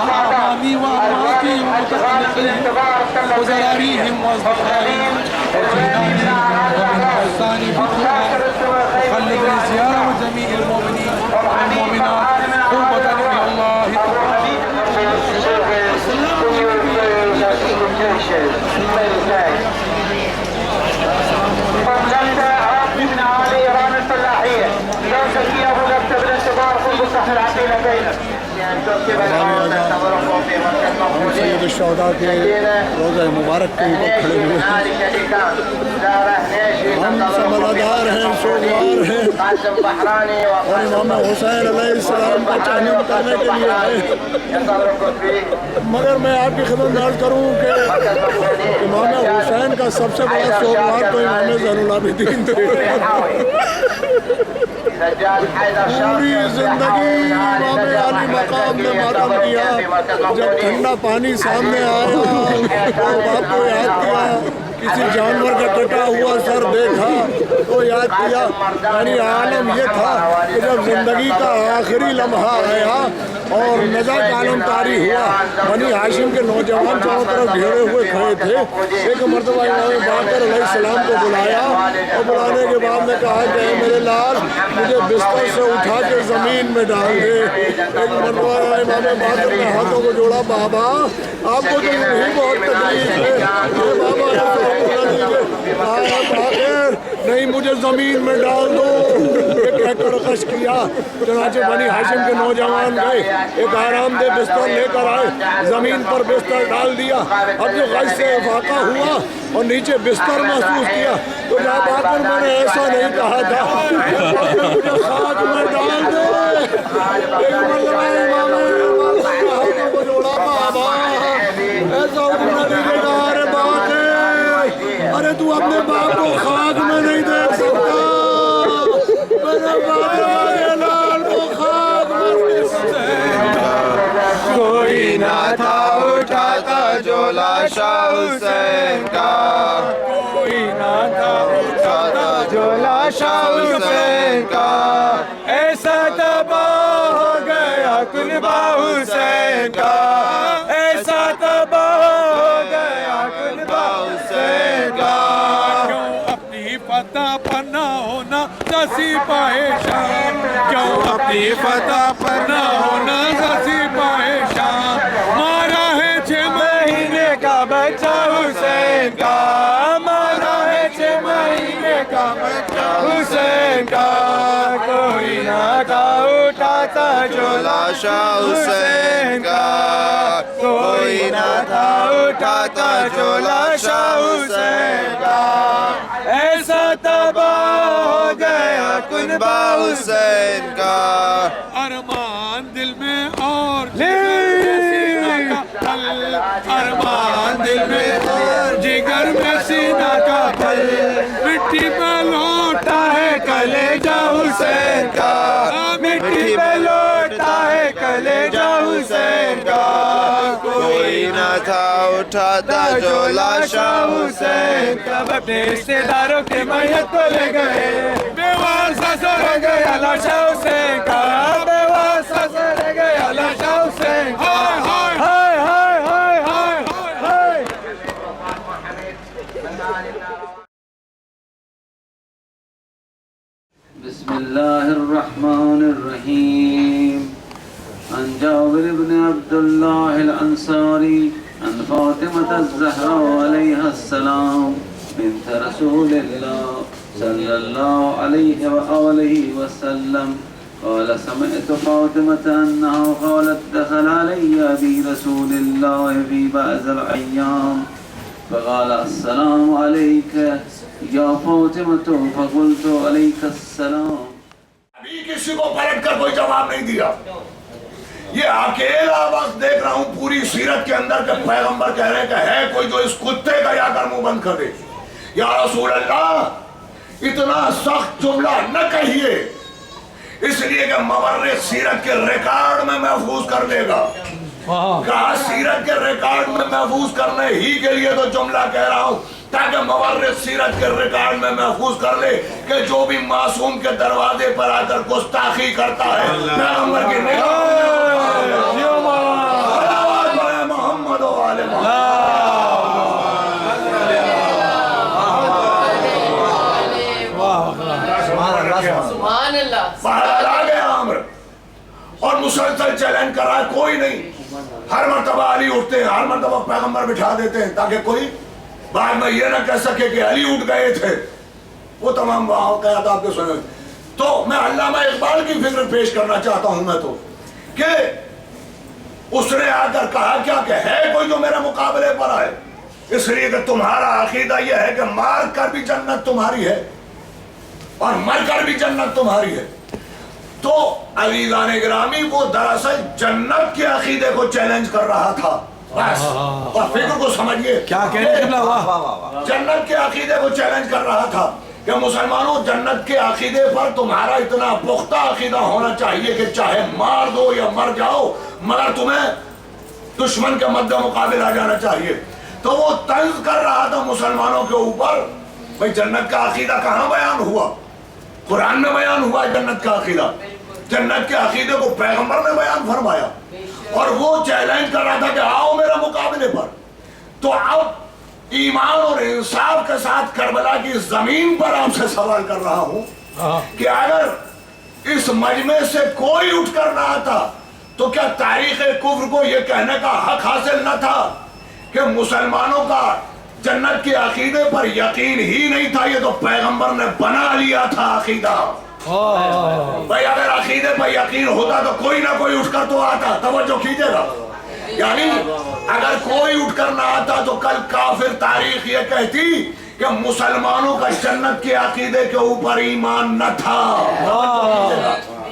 I: وأمامي وأمواتي ومتخلقين وزراريهم وأصدقائهم وجيراني ومن أحساني بالدعاء خلد زيارة جميع المؤمنين والمؤمنات قربة إلى الله
J: ہم سید الشہداء کے روضہ مبارک کے اوپر کھڑے ہوئے ہیں ہم سملادار ہیں سوگوار ہیں اور امام حسین علیہ السلام کا چاہنے کرنے کے لیے آئے مگر میں آپ کی خدمت میں عرض کروں کہ امام حسین کا سب سے بڑا سوگوار تو امام زین العابدین تھے پوری زندگی امام علی مقام نے ماتم کیا جب ٹھنڈا پانی سامنے آیا تو باپ کو یاد کیا کسی جانور کا کٹا ہوا سر دیکھا تو یاد کیا یعنی عالم یہ تھا کہ جب زندگی کا آخری لمحہ آیا اور نظر کا عالم طاری ہوا بنی ہاشم کے نوجوان چاروں طرف گھیرے ہوئے کھڑے تھے ایک مرتبہ امام باقر علیہ السلام کو بلایا اور بلانے کے بعد نے کہا کہ اے میرے لال مجھے بستر سے اٹھا کے زمین میں ڈال دے ایک مرتبہ امام باقر نے ہاتھوں کو جوڑا بابا آپ کو تو نہیں بہت تکلیف ہے بابا نہیں مجھے زمین میں ڈال دو یہ کہہ کر کش کیا چنانچہ بنی ہاشم کے نوجوان گئے ایک آرام دہ بستر لے کر آئے زمین پر بستر ڈال دیا اب جو غش سے افاقہ ہوا اور نیچے بستر محسوس کیا تو جا باقر میں نے ایسا نہیں کہا تھا مجھے خاک میں ڈال دے ایک مرتبہ امام ہاتھوں کو جوڑا بابا ایسا حکم نہیں دیگا ارے باقر ارے تو اپنے باپ کو خاک میں نہیں دیکھ سکتا میرے باپ میرے لال کو خاک میں نہیں سکتا کوئی نہ تھا اٹھاتا جو لاشا حسین کا کوئی نہ تھا اٹھاتا جو لاشا حسین کا ایسا تباہ ہو گیا کلبہ حسین کا ایسا تباہ ہو گیا کلبہ حسین کا
D: اپنی فتح پر نہ ہونا سپاہ شام کیوں اپنی فتح پر نہ ہونا سپاہ شام مارا ہے 6 مہینے کا بچہ حسین کا مارا ہے 6 مہینے کا بچہ حسین کا کوئی نہ تھا اٹھاتا جو لاشا حسین کا
H: نہ تھا اٹھاتا جو لاشا حسین کا ایسا تباہ ہو گیا کنبہ حسین کا
D: ارمان دل میں اور ارمان دل میں اور جگر میں سینہ کا پھل مٹی پہ لوٹا ہے کلیجہ حسین کا مٹی پہ لوٹا ہے کلیجہ حسین کا
H: کوئی نہ تھا اٹھاتا جو لاشا حسین کا اپنے رشتے داروں کے میت کو لے گئے بے واسطہ سے رہ گیا لاشا حسین کا بے واسطہ سے رہ گیا لاشا حسین کا ہائے ہائے ہائے ہائے ہائے
L: بسم الله الرحمن الرحيم عن جابر بن عبد الله الأنصاري عن فاطمة الزهراء عليها السلام بنت رسول الله صلى الله عليه وآله وسلم قال سمعت فاطمة أنها قالت دخل علي أبي رسول الله في بعض الأيام فقال السلام عليك یا فاطمہ فقلت علیک السلام.
B: ابھی کسی کو پلٹ کر کوئی جواب نہیں دیا. یہ اکیلا وقت دیکھ رہا ہوں پوری سیرت کے اندر کہ پیغمبر کہہ رہے ہیں کہ ہے کوئی جو اس کتے کا یا کر منہ بند کر دے. یا رسول اللہ اتنا سخت جملہ نہ کہیے اس لیے کہ مورخ سیرت کے ریکارڈ میں محفوظ کر لے گا. کہا سیرت کے ریکارڈ میں محفوظ کرنے ہی کے لیے تو جملہ کہہ رہا ہوں تاکہ مورخ سیرت کے ریکارڈ میں محفوظ کر لے کہ جو بھی معصوم کے دروازے پر آ کر گستاخی کرتا ہے پیغمبر کی نگاہ میں محمد و آل بہرحال آ گیا عمر اور مسلسل چیلنج کر رہا ہے کوئی نہیں. ہر مرتبہ علی اٹھتے ہیں ہر مرتبہ پیغمبر بٹھا دیتے ہیں تاکہ کوئی بعد میں یہ نہ کہہ سکے کہ علی اٹھ گئے تھے. وہ تمام واقعات آپ کے سنے. تو میں علامہ اقبال کی فکر پیش کرنا چاہتا ہوں میں تو کہ اس نے آ کر کہا کیا کہ ہے کوئی جو میرے مقابلے پر آئے اس لیے کہ تمہارا عقیدہ یہ ہے کہ مار کر بھی جنت تمہاری ہے اور مر کر بھی جنت تمہاری ہے. تو عزیزان گرامی وہ دراصل جنت کے عقیدے کو چیلنج کر رہا تھا. بس اور فکر کو سمجھئے
I: کیا کہنے
B: جنت کے عقیدے کو چیلنج کر رہا تھا کہ مسلمانوں جنت کے عقیدے پر تمہارا اتنا پختہ عقیدہ ہونا چاہیے کہ چاہے مار دو یا مر جاؤ مگر تمہیں دشمن کے مد مقابل آ جانا چاہیے. تو وہ طنز کر رہا تھا مسلمانوں کے اوپر بھئی جنت کا عقیدہ کہاں بیان ہوا؟ قرآن میں بیان ہوا جنت کا عقیدہ. جنت کے عقیدے کو پیغمبر نے بیان فرمایا اور وہ چیلنج کر رہا تھا کہ آؤ میرے مقابلے پر. تو اب ایمان اور انصاف کے ساتھ کربلا کی زمین پر آپ سے سوال کر رہا ہوں کہ اگر اس مجمع سے کوئی اٹھ کر نہ آتا تو کیا تاریخ کفر کو یہ کہنے کا حق حاصل نہ تھا کہ مسلمانوں کا جنت کے عقیدے پر یقین ہی نہیں تھا؟ یہ تو پیغمبر نے بنا لیا تھا عقیدہ. بھئی اگر عقیدے پر یقین ہوتا تو کوئی نہ کوئی اٹھ کر تو آتا. توجہ کیجئے گا. یعنی اگر کوئی اٹھ کر نہ آتا تو کل کافر تاریخ یہ کہتی کہ مسلمانوں کا جنت کے عقیدے کے اوپر ایمان نہ تھا.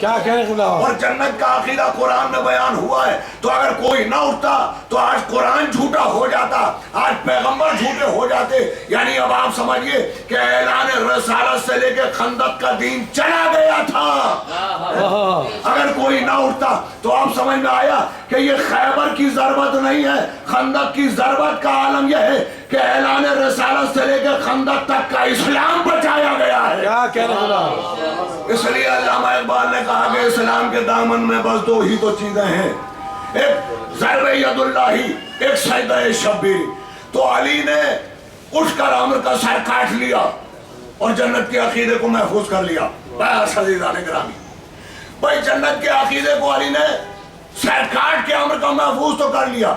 I: کیا کہہ
B: اور جنت کا عقیدہ قرآن میں بیان ہوا ہے. تو اگر کوئی نہ اٹھتا تو آج قرآن جھوٹا ہو جاتا آج پیغمبر جھوٹے ہو جاتے. یعنی اب آپ سمجھئے کہ اعلان رسالت سے لے کے خندق کا دین چلا گیا تھا. اگر کوئی نہ اٹھتا تو آپ سمجھ میں آیا کہ یہ خیبر کی ضربت نہیں ہے خندق کی ضربت کا عالم یہ ہے کہ اعلان رسالت سے لے کے خندق تک کا اسلام بچایا گیا ہے.
I: کیا کہہ رہا
B: اس لیے علامہ اقبال نے کہا کہ اسلام کے دامن میں بس دو ہی تو چیزیں ہیں ایک ضرب ید اللہ ایک سجدہ شبیر. تو علی نے اٹھ کر عمر کا سر کاٹ لیا اور جنت کے عقیدے کو محفوظ کر لیا. بس عزیزان گرامی بھائی جنت کے عقیدے کو علی نے سر کاٹ کے عمر کا محفوظ تو کر لیا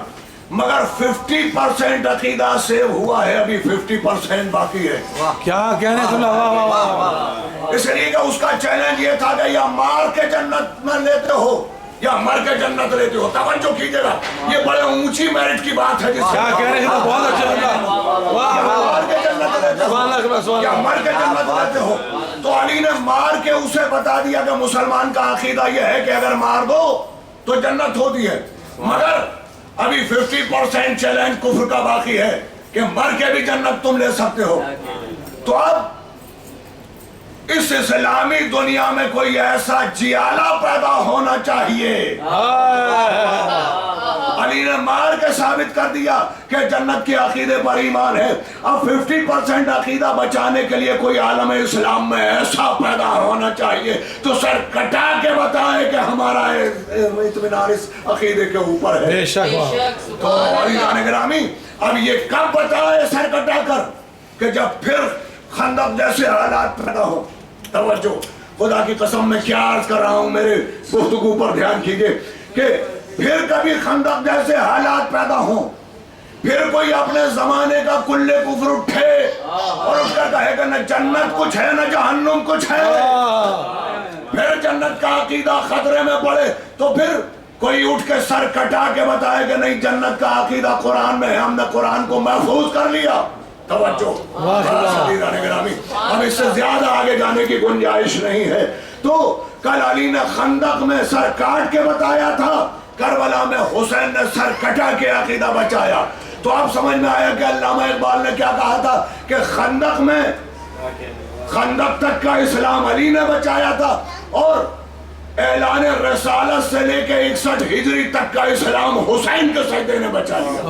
B: مگر 50% عقیدہ سیو ہوا ہے ابھی 50% باقی ہے.
I: کیا کہنے
B: اس لیے کہ اس کا چیلنج یہ تھا کہ یا مار کے جنت میں لیتے ہو یا مر کے جنت لیتے ہو؟ توجہ کیجئے گا، یہ بڑے اونچی میرٹ کی بات ہے.
I: کیا کہہ رہے ہیں؟ بہت اچھا لگا.
B: مار کے جنت لیتے ہو یا مر کے جنت لیتے ہو؟ تو علی نے مار کے اسے بتا دیا کہ مسلمان کا عقیدہ یہ ہے کہ اگر مار دو تو جنت ہوتی ہے، مگر ابھی 50% چیلنج کفر کا باقی ہے کہ مر کے بھی جنت تم لے سکتے ہو. تو اب اس اسلامی دنیا میں کوئی ایسا جیالہ پیدا ہونا چاہیے. علی نے مار کے ثابت کر دیا کہ جنت کے عقیدے پر ایمان ہے. اب 50% عقیدہ بچانے کے لیے کوئی عالم اسلام میں ایسا پیدا ہونا چاہیے تو سر کٹا کے بتائے کہ ہمارا اطمینان اس عقیدے کے اوپر ہے.
I: بے شک.
B: تو عزیزان گرامی اب یہ کب بتائے سر کٹا کر کہ جب پھر خندق جیسے حالات پیدا ہو. توجہ، خدا کی قسم میں کیا عرض کر رہا ہوں، میرے گفتگو پر دھیان کیجئے کہ پھر کبھی خندق جیسے حالات پیدا ہوں، پھر کوئی اپنے زمانے کا کلے کفر اٹھے اور اس کا کہے کہ نہ جنت کچھ ہے نہ جہنم کچھ ہے، پھر جنت کا عقیدہ خطرے میں پڑے تو پھر کوئی اٹھ کے سر کٹا کے بتائے کہ نہیں جنت کا عقیدہ قرآن میں ہے، ہم نے قرآن کو محفوظ کر لیا. توجہ، اب اس سے زیادہ آگے جانے کی گنجائش نہیں ہے. تو کل علی نے خندق میں سر کاٹ کے بتایا تھا، کربلا میں حسین نے سر کٹا کے عقیدہ بچایا. تو اب سمجھ میں آیا کہ علامہ اقبال نے کیا کہا تھا کہ خندق تک کا اسلام علی نے بچایا تھا اور اعلان رسالت سے لے کے 61 ہجری تک کا اسلام حسین کے سجدے نے بچا لیا.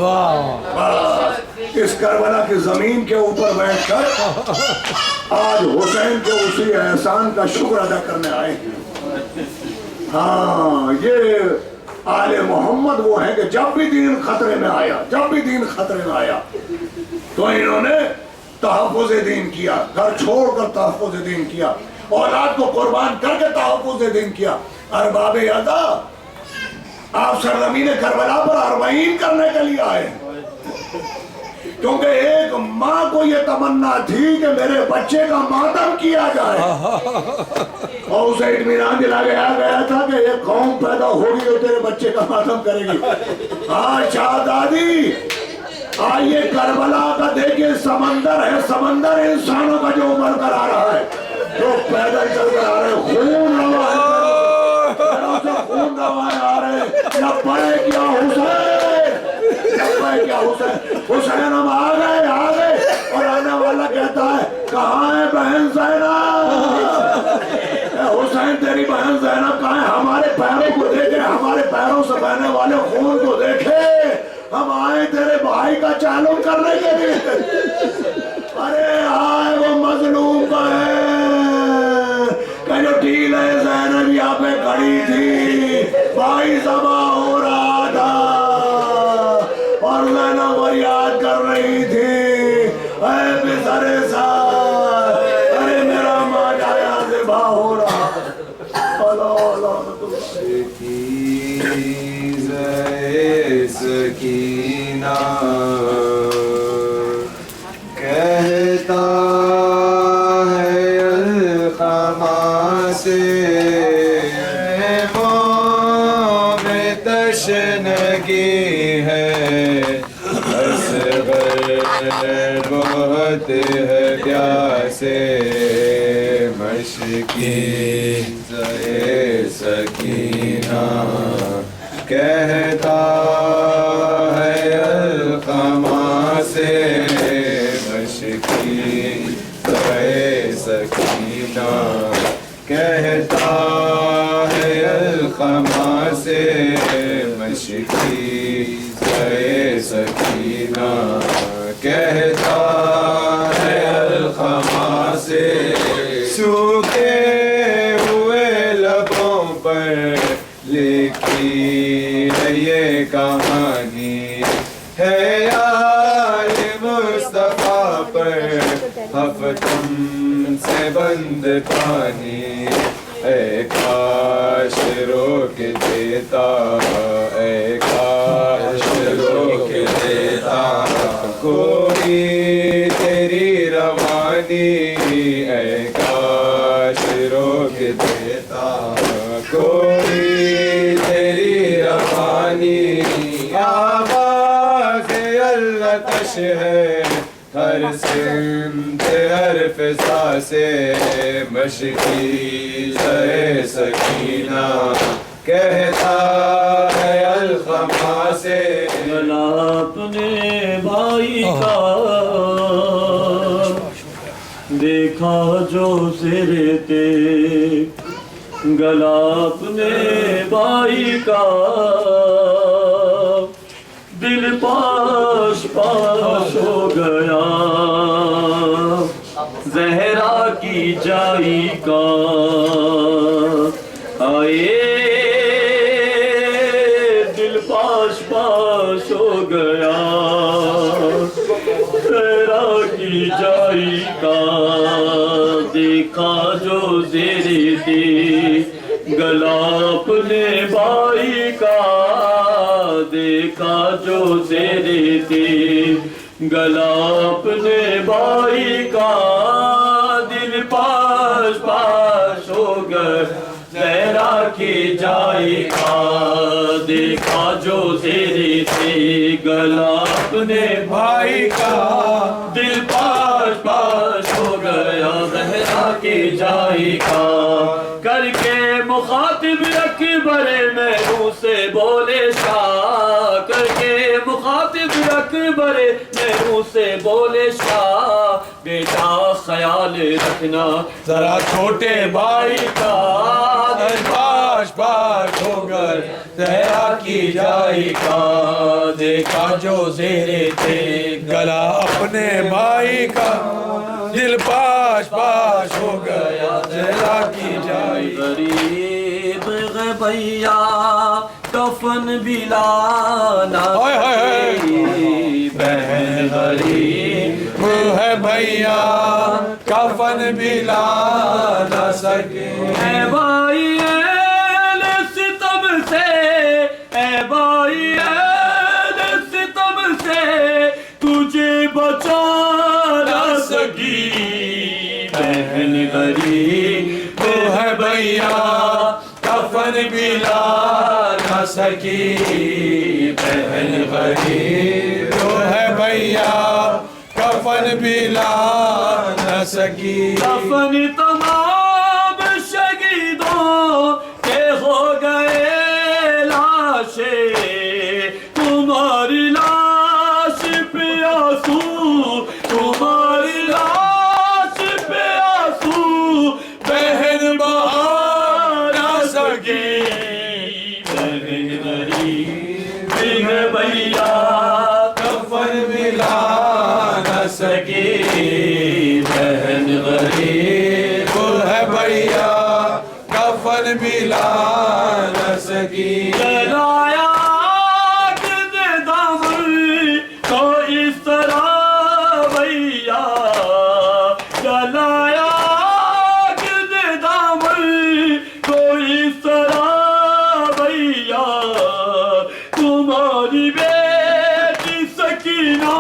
B: اس کربلا کی زمین کے اوپر بیٹھ کر آج حسین کے اسی احسان کا شکر ادا کرنے آئے ہیں. ہاں، یہ آل محمد وہ ہے کہ جب بھی دین خطرے میں آیا تو انہوں نے تحفظ دین کیا، گھر چھوڑ کر تحفظ دین کیا، اولاد کو قربان کر کے تحفظ دین کیا. ارباب ادا آپ سرزمین کربلا پر اربعین کرنے کے لیے آئے، کیونکہ ایک ماں کو یہ تمنا تھی کہ میرے بچے کا ماتم کیا جائے اور اسے اطمینان دلا گیا تھا کہ ایک قوم پیدا ہوگی جو تیرے بچے کا ماتم کرے گی. ہاں شہزادی، آئیے کربلا کا دیکھیے سمندر ہے، سمندر انسانوں کا جو ابھر کر آ رہا ہے، جو پیدل چل کر آ رہے، خون روا ہے، پیروں سے خون روائے آ رہے. لبے کیا حسین، لبے کیا حسین، حسین ہم آ گئے. اور آنے والا کہتا ہے کہاں ہے بہن زینب؟ حسین تیری بہن زینب کہاں ہے؟ ہمارے پیروں کو دیکھے، ہمارے پیروں سے بہنے والے خون کو دیکھے، ہم آئے تیرے بھائی کا چالو کرنے کے لیے. ارے آئے وہ مظلوم بہن کہ جو ڈھیل زینب یہاں پہ کھڑی تھی، بھائی ذبح ہو رہا تھا اور زینب فریاد کر رہی تھی، اے پسر سار، ارے میرا ماں جایا ذبح ہو رہا.
E: سکینہ کہتا ہے القمہ سے موم تشنگی ہے، اصغر بہت ہے پیاسے مشکی سکینہ کہتا ہے القمہ سے مشکی سکینہ کہتا ہے القمہ سے مشکی سکینہ کہتا ہے القمہ سے سوکھے ہوئے لبوں پر لکھی ہے یہ کہانی ہے آل مصطفیٰ پر ہفتم سے بند پانی. اے کاش روک دیتا، اے کاش روک دیتا کوئی تیری روانی، اے کاش روک دیتا کوئی آتش ہے ہر سمت ہر فضا سے مشکی زہ سکینہ کہتا ہے الخما سے
K: گلا اپنے بھائی کا دیکھا جو سرتے گلا اپنے بھائی کا دل پاش پاش ہو گیا زہرا کی جائی کا آئے دل پاش پاش ہو گیا زہرا کی جائی کا دیکھا جو زیر تھی گلا اپنے بھائی کا دیکھا جو زیر تھی گلا اپنے بھائی کا دل پاش پاش ہو گئے زہرا کی جائی کا دیکھا جو زیر تھی گلا اپنے بھائی کا دل پاش پاش ہو گیا زہرا کی جائی کا کر کے مخاطب اکبر محو سے بولے شاہ کر کے مخاطب اکبر محو سے بولے شاہ بیٹا خیال رکھنا ذرا چھوٹے بھائی کا دل پاش پاش ہو گئے زہرا کی جائی کا دیکھا جو زیر تھے
I: گلا اپنے بھائی کا دل پاش پاش ہو گیا زہرا کی جائی
K: غریب بھیا کفن بھی لانا بہن غریب
I: ہے بھیا کفن بھی لا نہ سکے
K: اے بھائی اہل ستم سے اے بھائی اہل ستم سے تجھے بچا نہ سکی بہن غریب
I: ہے بھیا کفن بھی لا نہ سکی بہن غریب تو ہے بھیا کفن بھی لا نہ سکی
K: کفن تمام شہیدوں کے ہو گئے لاشیں تمہاری لاش پہ آنسو تمہاری لاش پہ آنسو
I: بہن بہا نہ سکی
K: بہن غریب ہے بھیا
I: کفن بھی لا نہ سکی
K: بہن غریب
I: ہے بھیا کفن بھی لا نہ سکی
K: جلایا کنے دامن تو اس طرح بھیا جلایا کنے دامن تو اس طرح بھیا تمہاری بیٹی سکینہ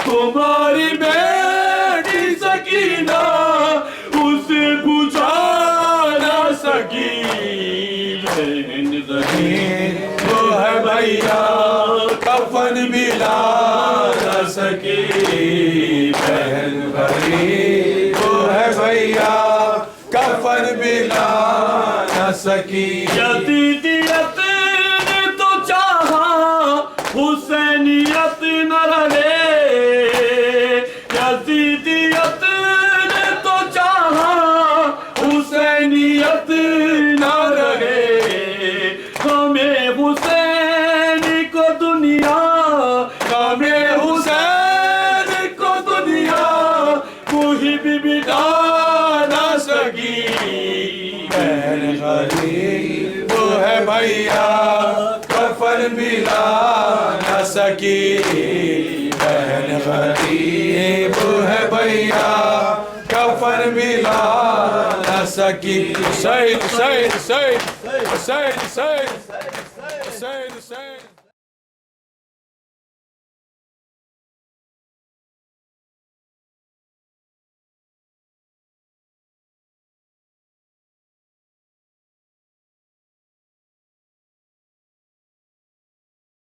K: تمہاری بیٹی سکینہ اسے بجھا نہ سکی بہن غریب
I: وہ ہے بھیا کفن بھی لا نہ سکی بہن غریب وہ ہے بھیا کفن بھی لا نہ سکی
K: یزیدیت نے تو چاہا حسینیت نہ رہے یزیدیت نے تو چاہا حسینیت نہ رہے ہمیں حسین کو دنیا ہمیں حسین کو دنیا کوئی بھی مٹا نہ سکی
I: بہن غریب وہ ہے بھیا کفن بھی لا نہ سکی بہن غریب وہ ہے بھیا کفن بھی لا نہ سکی سید سید سید سید سید